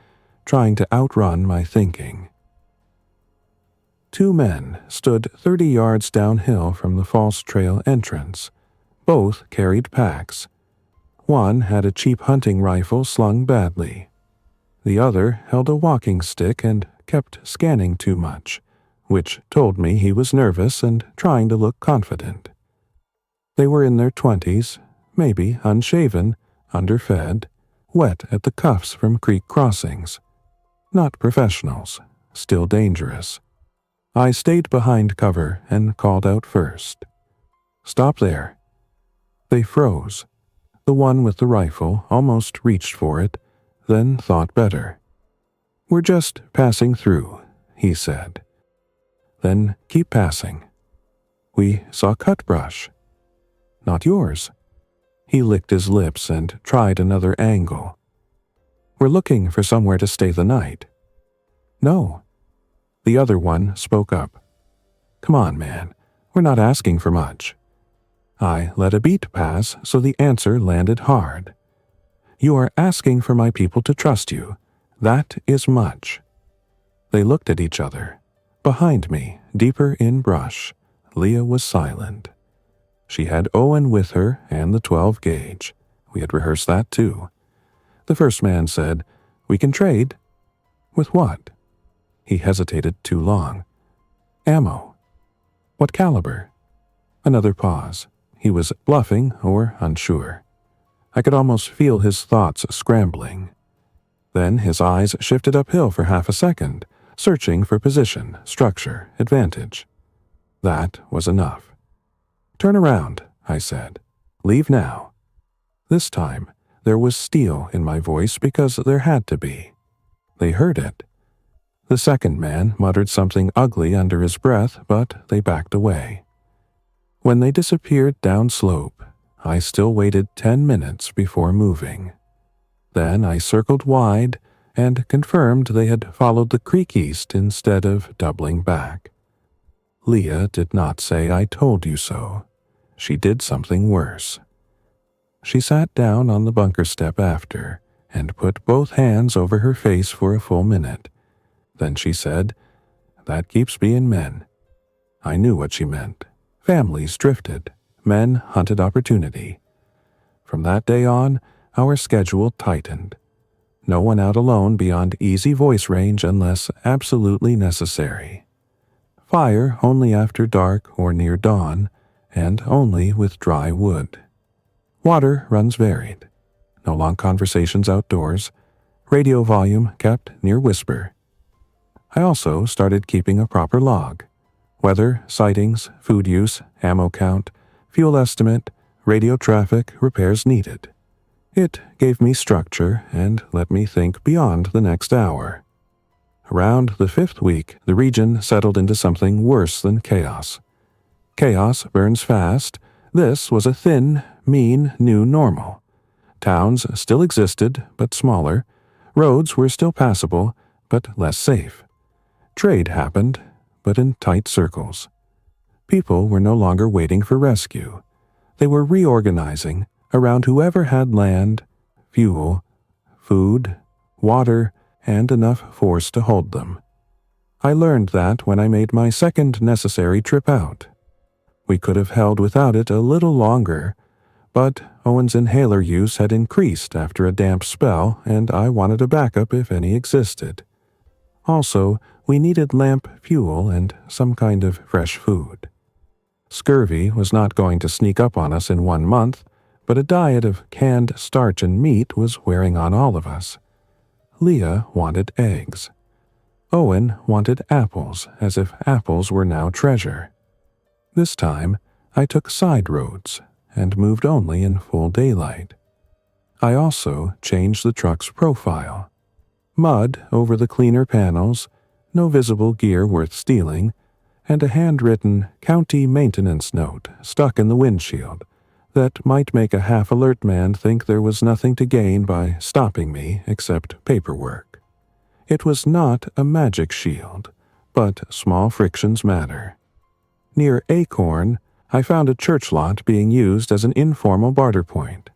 trying to outrun my thinking. 2 men stood 30 yards downhill from the False Trail entrance. Both carried packs. One had a cheap hunting rifle slung badly. The other held a walking stick and kept scanning too much, which told me he was nervous and trying to look confident. They were in their 20s, maybe unshaven, underfed, wet at the cuffs from creek crossings. Not professionals, still dangerous. I stayed behind cover and called out first. "Stop there." They froze. The one with the rifle almost reached for it, then thought better. "We're just passing through," he said. "Then keep passing." "We saw cut brush." "Not yours." He licked his lips and tried another angle. "We're looking for somewhere to stay the night." "No." The other one spoke up. "Come on, man. We're not asking for much." I let a beat pass so the answer landed hard. "You are asking for my people to trust you. That is much." They looked at each other. Behind me, deeper in brush, Leah was silent. She had Owen with her and the 12 gauge. We had rehearsed that too. The first man said, "We can trade." "With what?" He hesitated too long. "Ammo." "What caliber?" Another pause. He was bluffing or unsure. I could almost feel his thoughts scrambling. Then his eyes shifted uphill for half a second, searching for position, structure, advantage. That was enough. "Turn around," I said. "Leave now." This time, there was steel in my voice because there had to be. They heard it. The second man muttered something ugly under his breath, but they backed away. When they disappeared downslope, I still waited 10 minutes before moving. Then I circled wide and confirmed they had followed the creek east instead of doubling back. Leah did not say "I told you so." She did something worse. She sat down on the bunker step after and put both hands over her face for a full minute. Then she said, "That keeps being men." I knew what she meant. Families drifted. Men hunted opportunity. From that day on, our schedule tightened. No one out alone beyond easy voice range unless absolutely necessary. Fire only after dark or near dawn, and only with dry wood. Water runs varied. No long conversations outdoors. Radio volume kept near whisper. I also started keeping a proper log. Weather, sightings, food use, ammo count, fuel estimate, radio traffic, repairs needed. It gave me structure and let me think beyond the next hour. Around the 5th week, the region settled into something worse than chaos. Chaos burns fast. This was a thin, mean new normal. Towns still existed, but smaller. Roads were still passable, but less safe. Trade happened, but in tight circles. People were no longer waiting for rescue. They were reorganizing around whoever had land, fuel, food, water, and enough force to hold them. I learned that when I made my second necessary trip out. We could have held without it a little longer, but Owen's inhaler use had increased after a damp spell, and I wanted a backup if any existed. Also, we needed lamp fuel and some kind of fresh food. Scurvy was not going to sneak up on us in 1 month, but a diet of canned starch and meat was wearing on all of us. Leah wanted eggs. Owen wanted apples, as if apples were now treasure. This time, I took side roads and moved only in full daylight. I also changed the truck's profile. Mud over the cleaner panels, no visible gear worth stealing, and a handwritten county maintenance note stuck in the windshield that might make a half-alert man think there was nothing to gain by stopping me except paperwork. It was not a magic shield, but small frictions matter. Near Acorn, I found a church lot being used as an informal barter point.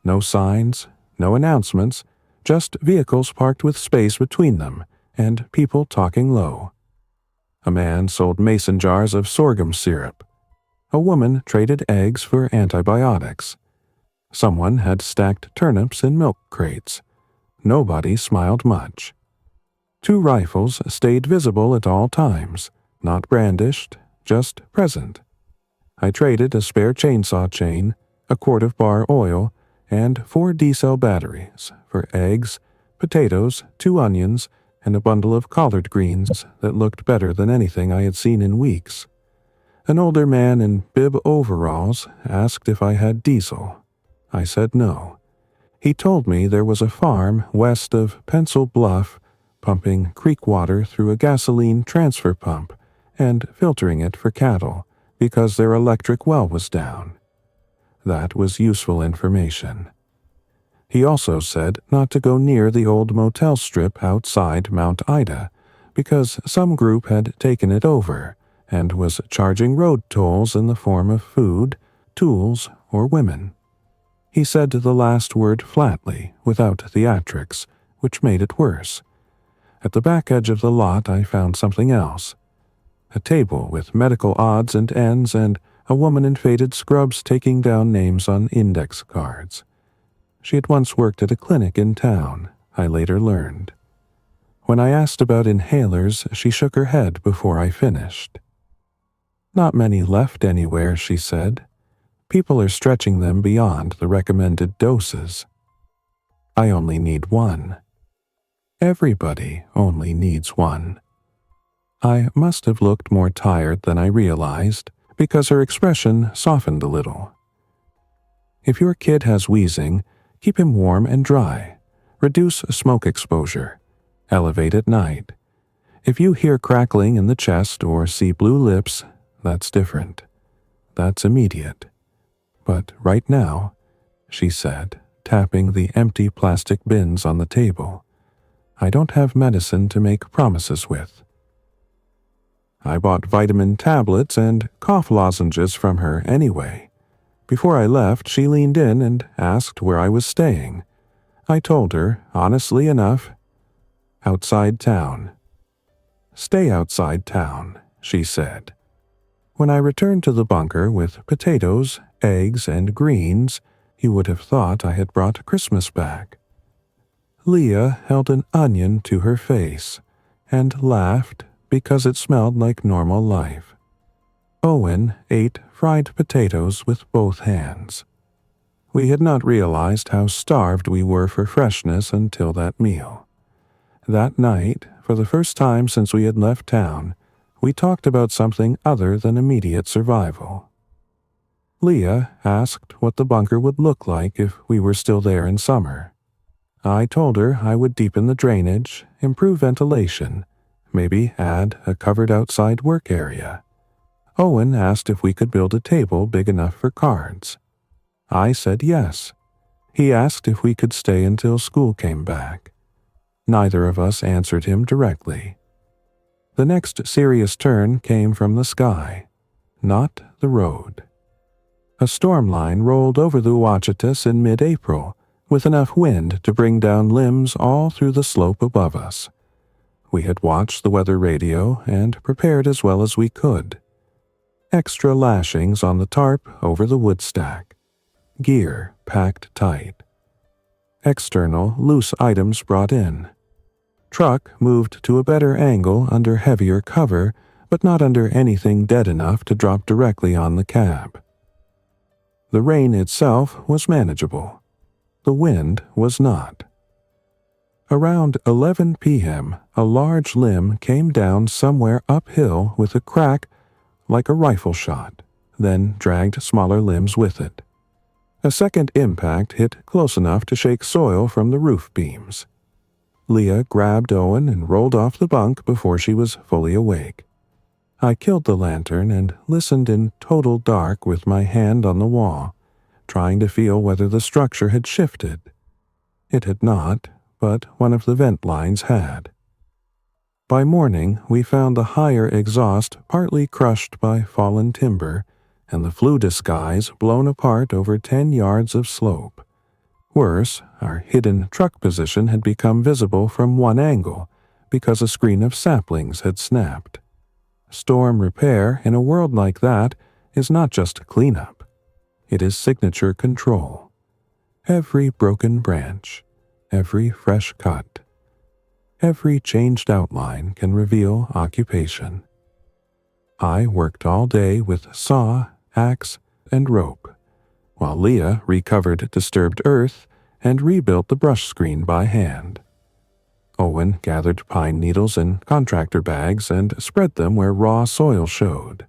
No signs, no announcements, just vehicles parked with space between them and people talking low. A man sold mason jars of sorghum syrup. A woman traded eggs for antibiotics. Someone had stacked turnips in milk crates. Nobody smiled much. 2 rifles stayed visible at all times, not brandished, just present. I traded a spare chainsaw chain, a quart of bar oil, and 4 D-cell batteries for eggs, potatoes, 2 onions, and a bundle of collard greens that looked better than anything I had seen in weeks. An older man in bib overalls asked if I had diesel. I said no. He told me there was a farm west of Pencil Bluff pumping creek water through a gasoline transfer pump and filtering it for cattle because their electric well was down. That was useful information. He also said not to go near the old motel strip outside Mount Ida because some group had taken it over and was charging road tolls in the form of food, tools, or women. He said the last word flatly, without theatrics, which made it worse. At the back edge of the lot I found something else. A table with medical odds and ends and a woman in faded scrubs taking down names on index cards. She had once worked at a clinic in town, I later learned. When I asked about inhalers, she shook her head before I finished. Not many left anywhere, she said. People are stretching them beyond the recommended doses. I only need 1. Everybody only needs 1. I must have looked more tired than I realized, because her expression softened a little. If your kid has wheezing, keep him warm and dry. Reduce smoke exposure. Elevate at night. If you hear crackling in the chest or see blue lips, that's different. That's immediate. But right now, she said, tapping the empty plastic bins on the table, I don't have medicine to make promises with. I bought vitamin tablets and cough lozenges from her anyway. Before I left, she leaned in and asked where I was staying. I told her, honestly enough, outside town. Stay outside town, she said. When I returned to the bunker with potatoes, eggs, and greens, you would have thought I had brought Christmas back. Leah held an onion to her face and laughed because it smelled like normal life. Owen ate fried potatoes with both hands. We had not realized how starved we were for freshness until that meal. That night, for the first time since we had left town, we talked about something other than immediate survival. Leah asked what the bunker would look like if we were still there in summer. I told her I would deepen the drainage, improve ventilation, maybe add a covered outside work area. Owen asked if we could build a table big enough for cards. I said yes. He asked if we could stay until school came back. Neither of us answered him directly. The next serious turn came from the sky, not the road. A storm line rolled over the Ouachitas in mid-April, with enough wind to bring down limbs all through the slope above us. We had watched the weather radio and prepared as well as we could. Extra lashings on the tarp over the wood stack. Gear packed tight. External, loose items brought in. Truck moved to a better angle under heavier cover, but not under anything dead enough to drop directly on the cab. The rain itself was manageable. The wind was not. Around 11 p.m., a large limb came down somewhere uphill with a crack like a rifle shot, then dragged smaller limbs with it. A second impact hit close enough to shake soil from the roof beams. Leah grabbed Owen and rolled off the bunk before she was fully awake. I killed the lantern and listened in total dark with my hand on the wall, trying to feel whether the structure had shifted. It had not, but one of the vent lines had. By morning, we found the higher exhaust partly crushed by fallen timber and the flue disguise blown apart over 10 yards of slope. Worse, our hidden truck position had become visible from one angle because a screen of saplings had snapped. Storm repair in a world like that is not just cleanup. It is signature control. Every broken branch, every fresh cut, every changed outline can reveal occupation. I worked all day with saw, axe, and rope, while Leah recovered disturbed earth and rebuilt the brush screen by hand. Owen gathered pine needles in contractor bags and spread them where raw soil showed.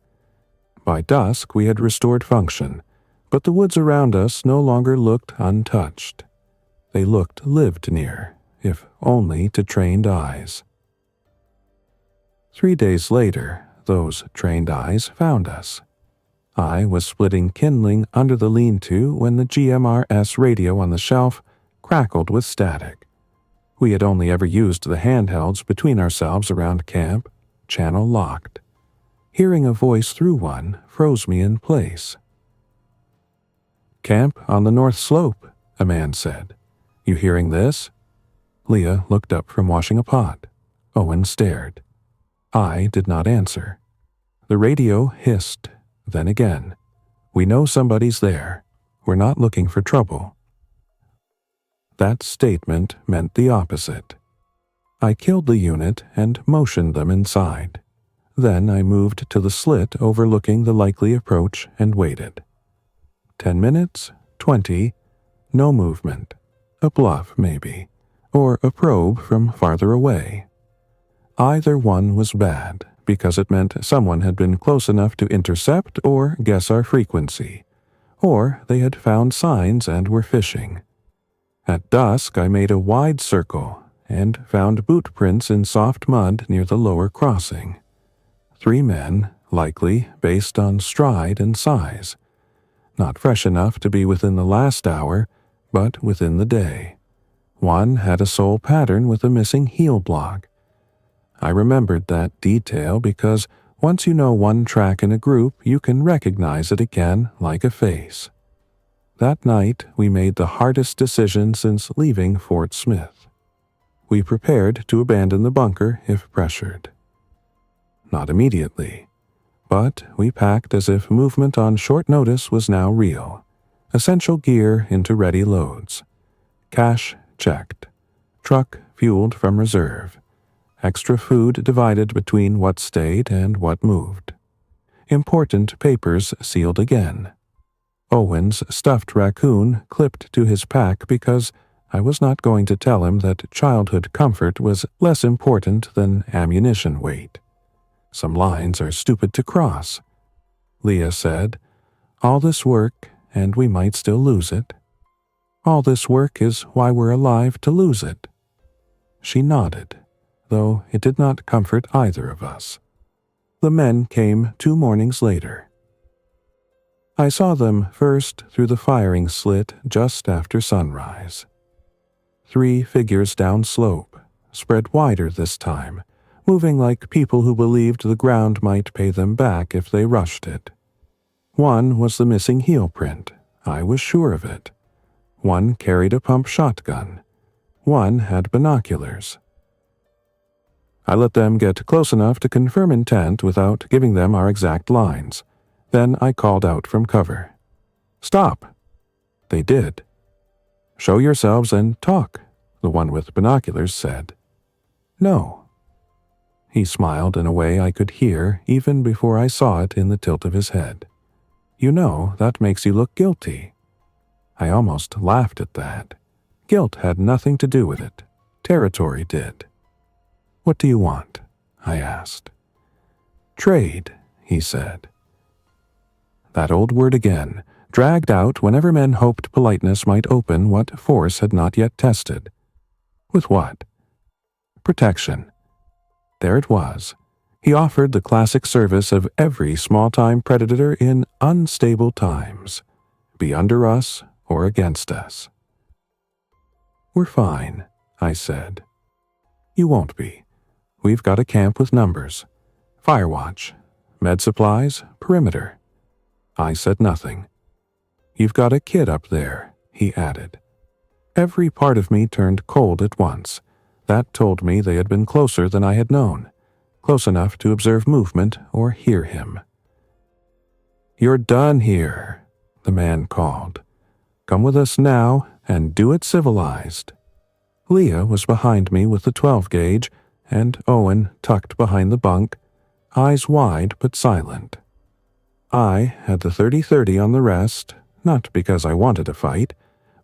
By dusk we had restored function, but the woods around us no longer looked untouched. They looked lived near, if only to trained eyes. 3 days later, those trained eyes found us. I was splitting kindling under the lean-to when the GMRS radio on the shelf crackled with static. We had only ever used the handhelds between ourselves around camp, channel locked. Hearing a voice through one froze me in place. "Camp on the north slope," a man said. "You hearing this?" Leah looked up from washing a pot. Owen stared. I did not answer. The radio hissed. Then again, "We know somebody's there. We're not looking for trouble." That statement meant the opposite. I killed the unit and motioned them inside. Then I moved to the slit overlooking the likely approach and waited. 10 minutes, 20, no movement. A bluff, maybe, or a probe from farther away. Either one was bad, because it meant someone had been close enough to intercept or guess our frequency, or they had found signs and were fishing. At dusk I made a wide circle and found boot prints in soft mud near the lower crossing. 3 men, likely based on stride and size. Not fresh enough to be within the last hour, but within the day. One had a sole pattern with a missing heel block. I remembered that detail because once you know one track in a group, you can recognize it again like a face. That night, we made the hardest decision since leaving Fort Smith. We prepared to abandon the bunker if pressured. Not immediately, but we packed as if movement on short notice was now real. Essential gear into ready loads. Cash checked. Truck fueled from reserve. Extra food divided between what stayed and what moved. Important papers sealed again. Owen's stuffed raccoon clipped to his pack because I was not going to tell him that childhood comfort was less important than ammunition weight. Some lines are stupid to cross. Leah said, "All this work, and we might still lose it. All this work is why we're alive to lose it." She nodded, though it did not comfort either of us. The men came 2 mornings later. I saw them first through the firing slit just after sunrise. 3 figures down slope, spread wider this time, moving like people who believed the ground might pay them back if they rushed it. One was the missing heel print. I was sure of it. One carried a pump shotgun. One had binoculars. I let them get close enough to confirm intent without giving them our exact lines. Then I called out from cover. "Stop!" They did. "Show yourselves and talk," the one with binoculars said. "No." He smiled in a way I could hear even before I saw it in the tilt of his head. "You know, that makes you look guilty." I almost laughed at that. Guilt had nothing to do with it. Territory did. "What do you want?" I asked. "Trade," he said. That old word again, dragged out whenever men hoped politeness might open what force had not yet tested. With what? protection. There it was. He offered the classic service of every small-time predator in unstable times. Be under us or against us. "We're fine," I said. "You won't be. We've got a camp with numbers. Fire watch, med supplies, perimeter." I said nothing. "You've got a kid up there," he added. Every part of me turned cold at once. That told me they had been closer than I had known, close enough to observe movement or hear him. "You're done here," the man called. "Come with us now and do it civilized." Leah was behind me with the 12-gauge, and Owen tucked behind the bunk, eyes wide but silent. I had the 30-30 on the rest, not because I wanted a fight,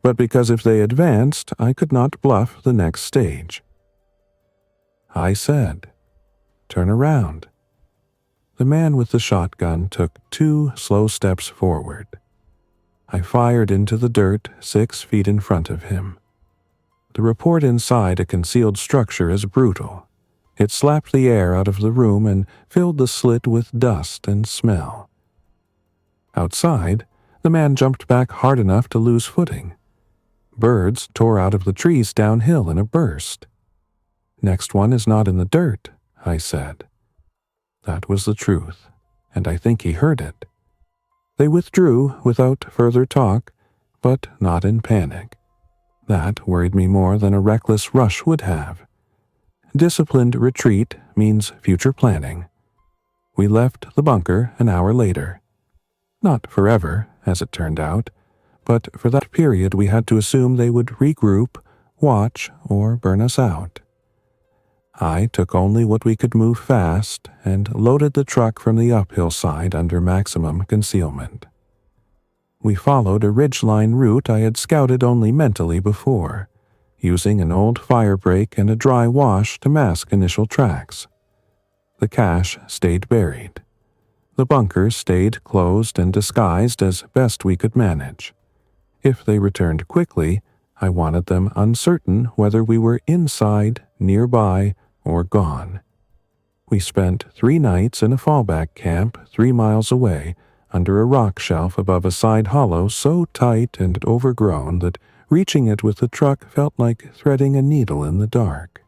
but because if they advanced, I could not bluff the next stage. I said, "Turn around." The man with the shotgun took 2 slow steps forward. I fired into the dirt 6 feet in front of him. The report inside a concealed structure is brutal. It slapped the air out of the room and filled the slit with dust and smell. Outside, the man jumped back hard enough to lose footing. Birds tore out of the trees downhill in a burst. "Next one is not in the dirt," I said. That was the truth, and I think he heard it. They withdrew without further talk, but not in panic. That worried me more than a reckless rush would have. Disciplined retreat means future planning. We left the bunker an hour later. Not forever, as it turned out, but for that period we had to assume they would regroup, watch, or burn us out. I took only what we could move fast and loaded the truck from the uphill side under maximum concealment. We followed a ridgeline route I had scouted only mentally before, using an old fire break and a dry wash to mask initial tracks. The cache stayed buried. The bunkers stayed closed and disguised as best we could manage. If they returned quickly, I wanted them uncertain whether we were inside, nearby, or gone. We spent 3 nights in a fallback camp 3 miles away, under a rock shelf above a side hollow so tight and overgrown that reaching it with the truck felt like threading a needle in the dark.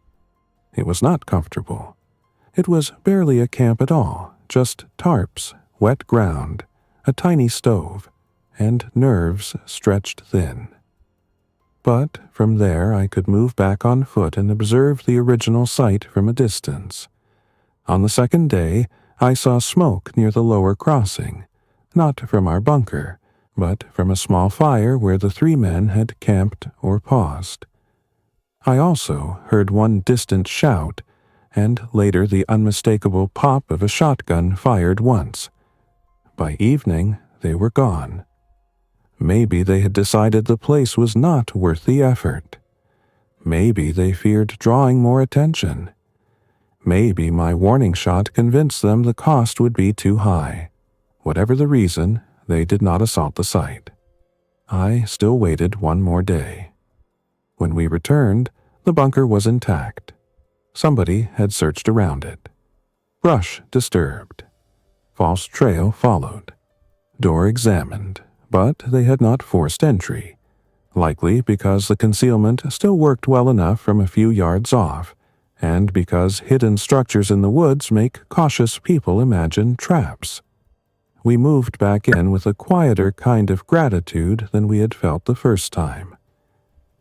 It was not comfortable. It was barely a camp at all, just tarps, wet ground, a tiny stove, and nerves stretched thin. But from there I could move back on foot and observe the original site from a distance. On the second day, I saw smoke near the lower crossing, not from our bunker, but from a small fire where the 3 men had camped or paused. I also heard one distant shout, and later the unmistakable pop of a shotgun fired once. By evening, they were gone. Maybe they had decided the place was not worth the effort. Maybe they feared drawing more attention. Maybe my warning shot convinced them the cost would be too high. Whatever the reason, they did not assault the site. I still waited 1 more day. When we returned, the bunker was intact. Somebody had searched around it. Brush disturbed. False trail followed. Door examined, but they had not forced entry, likely because the concealment still worked well enough from a few yards off, and because hidden structures in the woods make cautious people imagine traps. We moved back in with a quieter kind of gratitude than we had felt the first time.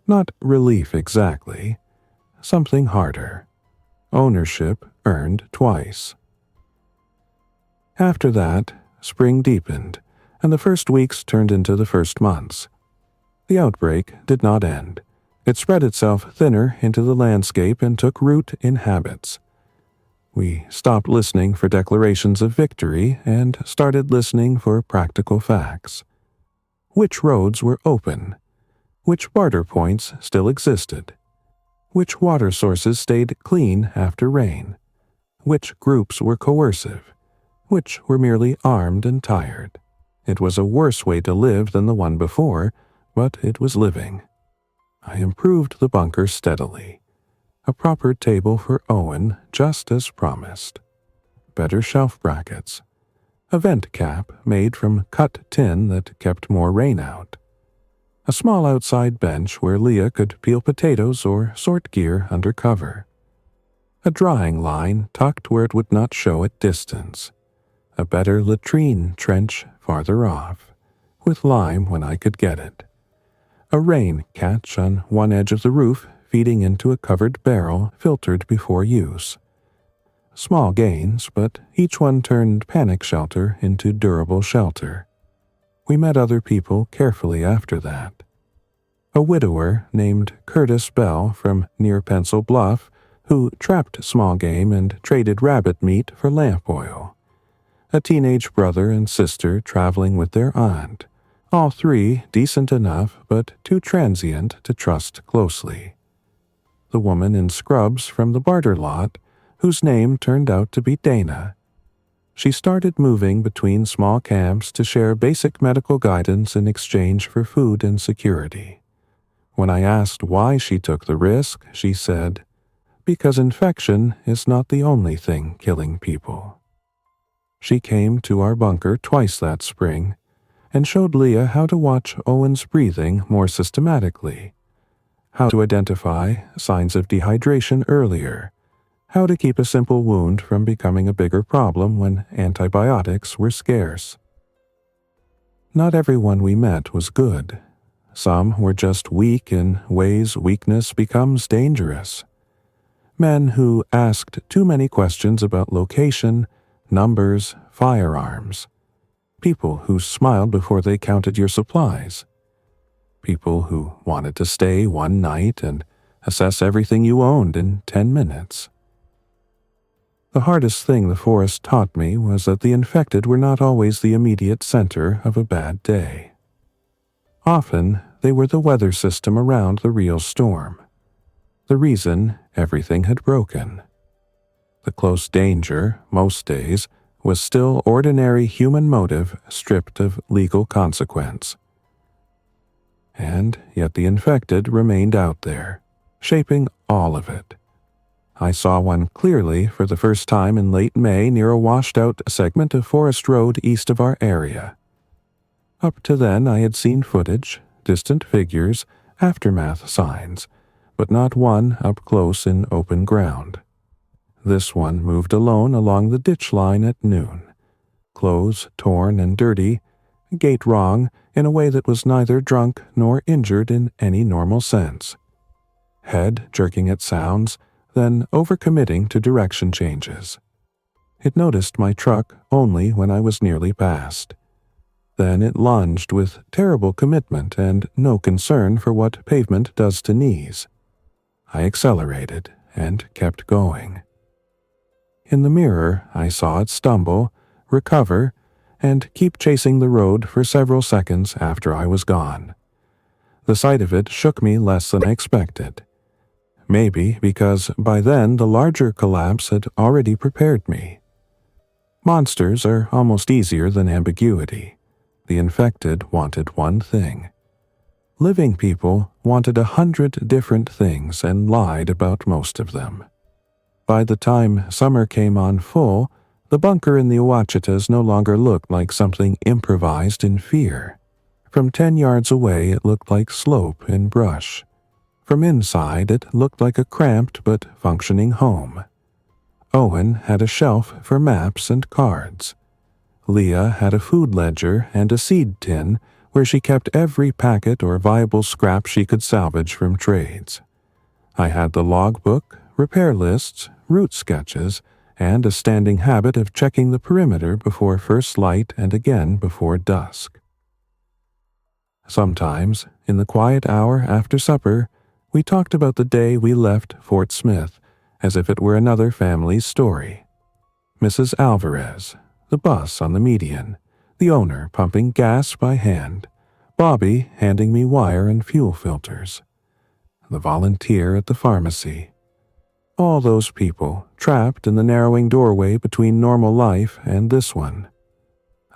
Not relief exactly, something harder. Ownership earned twice. After that, spring deepened, and the first weeks turned into the first months. The outbreak did not end. It spread itself thinner into the landscape and took root in habits. We stopped listening for declarations of victory and started listening for practical facts. Which roads were open? Which barter points still existed? Which water sources stayed clean after rain? Which groups were coercive? Which were merely armed and tired? It was a worse way to live than the one before, but it was living. I improved the bunker steadily. A proper table for Owen, just as promised. Better shelf brackets. A vent cap made from cut tin that kept more rain out. A small outside bench where Leah could peel potatoes or sort gear under cover. A drying line tucked where it would not show at distance. A better latrine trench farther off, with lime when I could get it. A rain catch on one edge of the roof feeding into a covered barrel filtered before use. Small gains, but each one turned panic shelter into durable shelter. We met other people carefully after that. A widower named Curtis Bell from near Pencil Bluff, who trapped small game and traded rabbit meat for lamp oil. A teenage brother and sister traveling with their aunt, all three decent enough but too transient to trust closely. The woman in scrubs from the barter lot, whose name turned out to be Dana. She started moving between small camps to share basic medical guidance in exchange for food and security. When I asked why she took the risk, she said, "Because infection is not the only thing killing people." She came to our bunker twice that spring and showed Leah how to watch Owen's breathing more systematically, how to identify signs of dehydration earlier, how to keep a simple wound from becoming a bigger problem when antibiotics were scarce. Not everyone we met was good. Some were just weak in ways weakness becomes dangerous. Men who asked too many questions about location, numbers, firearms. People who smiled before they counted your supplies. People who wanted to stay one night and assess everything you owned in 10 minutes. The hardest thing the forest taught me was that the infected were not always the immediate center of a bad day. Often, they were the weather system around the real storm. The reason everything had broken. The close danger, most days, was still ordinary human motive stripped of legal consequence. And yet the infected remained out there, shaping all of it. I saw one clearly for the first time in late May near a washed-out segment of Forest Road east of our area. Up to then I had seen footage, distant figures, aftermath signs, but not one up close in open ground. This one moved alone along the ditch line at noon, clothes torn and dirty, gait wrong in a way that was neither drunk nor injured in any normal sense. Head jerking at sounds, then overcommitting to direction changes. It noticed my truck only when I was nearly past. Then it lunged with terrible commitment and no concern for what pavement does to knees. I accelerated and kept going. In the mirror, I saw it stumble, recover, and keep chasing the road for several seconds after I was gone. The sight of it shook me less than I expected. Maybe because by then the larger collapse had already prepared me. Monsters are almost easier than ambiguity. The infected wanted one thing. Living people wanted 100 different things and lied about most of them. By the time summer came on full, the bunker in the Ouachitas no longer looked like something improvised in fear. From 10 yards away it looked like slope and brush. From inside it looked like a cramped but functioning home. Owen had a shelf for maps and cards. Leah had a food ledger and a seed tin where she kept every packet or viable scrap she could salvage from trades. I had the logbook, repair lists, route sketches, and a standing habit of checking the perimeter before first light and again before dusk. Sometimes, in the quiet hour after supper, we talked about the day we left Fort Smith as if it were another family's story. Mrs. Alvarez, the bus on the median, the owner pumping gas by hand, Bobby handing me wire and fuel filters, the volunteer at the pharmacy. All those people trapped in the narrowing doorway between normal life and this one.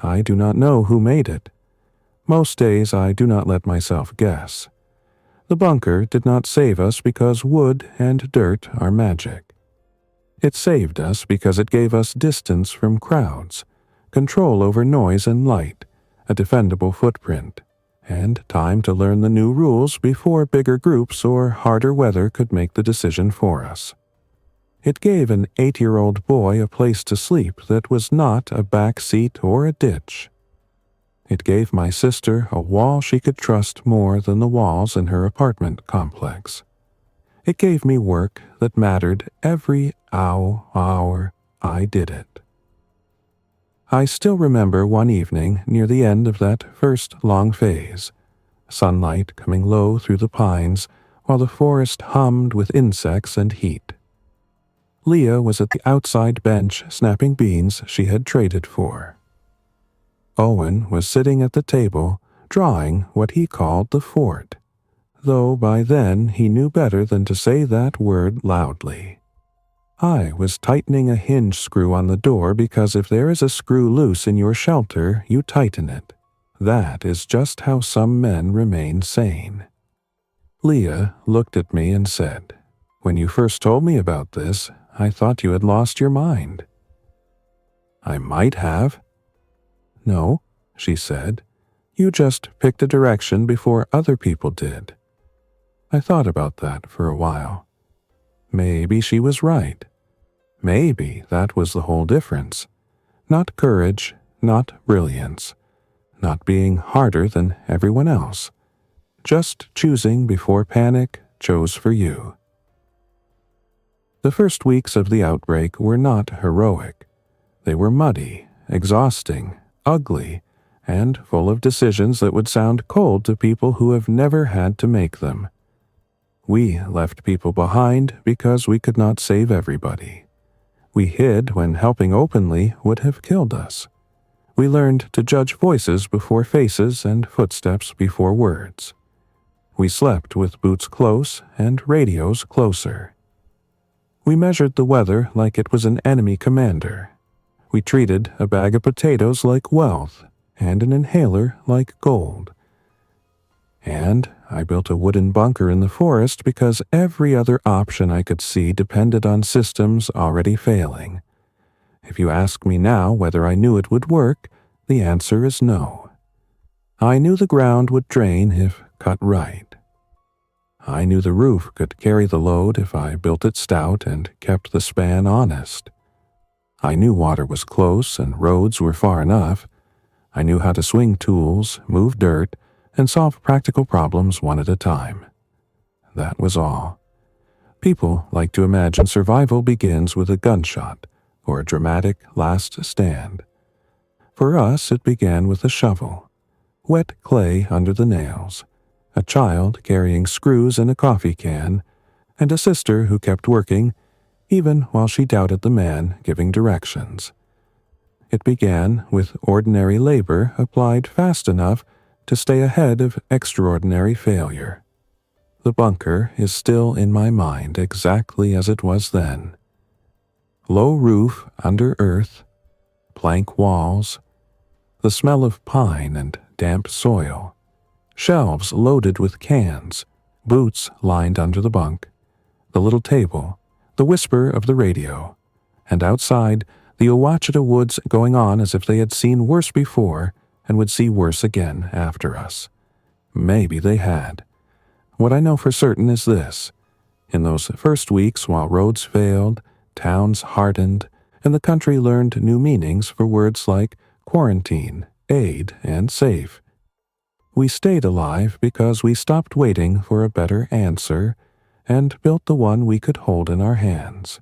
I do not know who made it. Most days I do not let myself guess. The bunker did not save us because wood and dirt are magic. It saved us because it gave us distance from crowds, control over noise and light, a defendable footprint, and time to learn the new rules before bigger groups or harder weather could make the decision for us. It gave an 8-year-old boy a place to sleep that was not a back seat or a ditch. It gave my sister a wall she could trust more than the walls in her apartment complex. It gave me work that mattered every hour I did it. I still remember one evening near the end of that first long phase, sunlight coming low through the pines while the forest hummed with insects and heat. Leah was at the outside bench snapping beans she had traded for. Owen was sitting at the table drawing what he called the fort, though by then he knew better than to say that word loudly. I was tightening a hinge screw on the door because if there is a screw loose in your shelter, you tighten it. That is just how some men remain sane. Leah looked at me and said, "When you first told me about this, I thought you had lost your mind." "I might have." "No," she said, "you just picked a direction before other people did." I thought about that for a while. Maybe she was right. Maybe that was the whole difference. Not courage, not brilliance, not being harder than everyone else. Just choosing before panic chose for you. The first weeks of the outbreak were not heroic. They were muddy, exhausting, ugly, and full of decisions that would sound cold to people who have never had to make them. We left people behind because we could not save everybody. We hid when helping openly would have killed us. We learned to judge voices before faces and footsteps before words. We slept with boots close and radios closer. We measured the weather like it was an enemy commander. We treated a bag of potatoes like wealth and an inhaler like gold. And I built a wooden bunker in the forest because every other option I could see depended on systems already failing. If you ask me now whether I knew it would work, the answer is no. I knew the ground would drain if cut right. I knew the roof could carry the load if I built it stout and kept the span honest. I knew water was close and roads were far enough. I knew how to swing tools, move dirt, and solve practical problems one at a time. That was all. People like to imagine survival begins with a gunshot or a dramatic last stand. For us, it began with a shovel, wet clay under the nails, a child carrying screws in a coffee can, and a sister who kept working even while she doubted the man giving directions. It began with ordinary labor applied fast enough to stay ahead of extraordinary failure. The bunker is still in my mind exactly as it was then. Low roof under earth, plank walls, the smell of pine and damp soil, shelves loaded with cans, boots lined under the bunk, the little table, the whisper of the radio, and outside, the Ouachita woods going on as if they had seen worse before and would see worse again after us. Maybe they had. What I know for certain is this. In those first weeks while roads failed, towns hardened, and the country learned new meanings for words like quarantine, aid, and safe, we stayed alive because we stopped waiting for a better answer and built the one we could hold in our hands.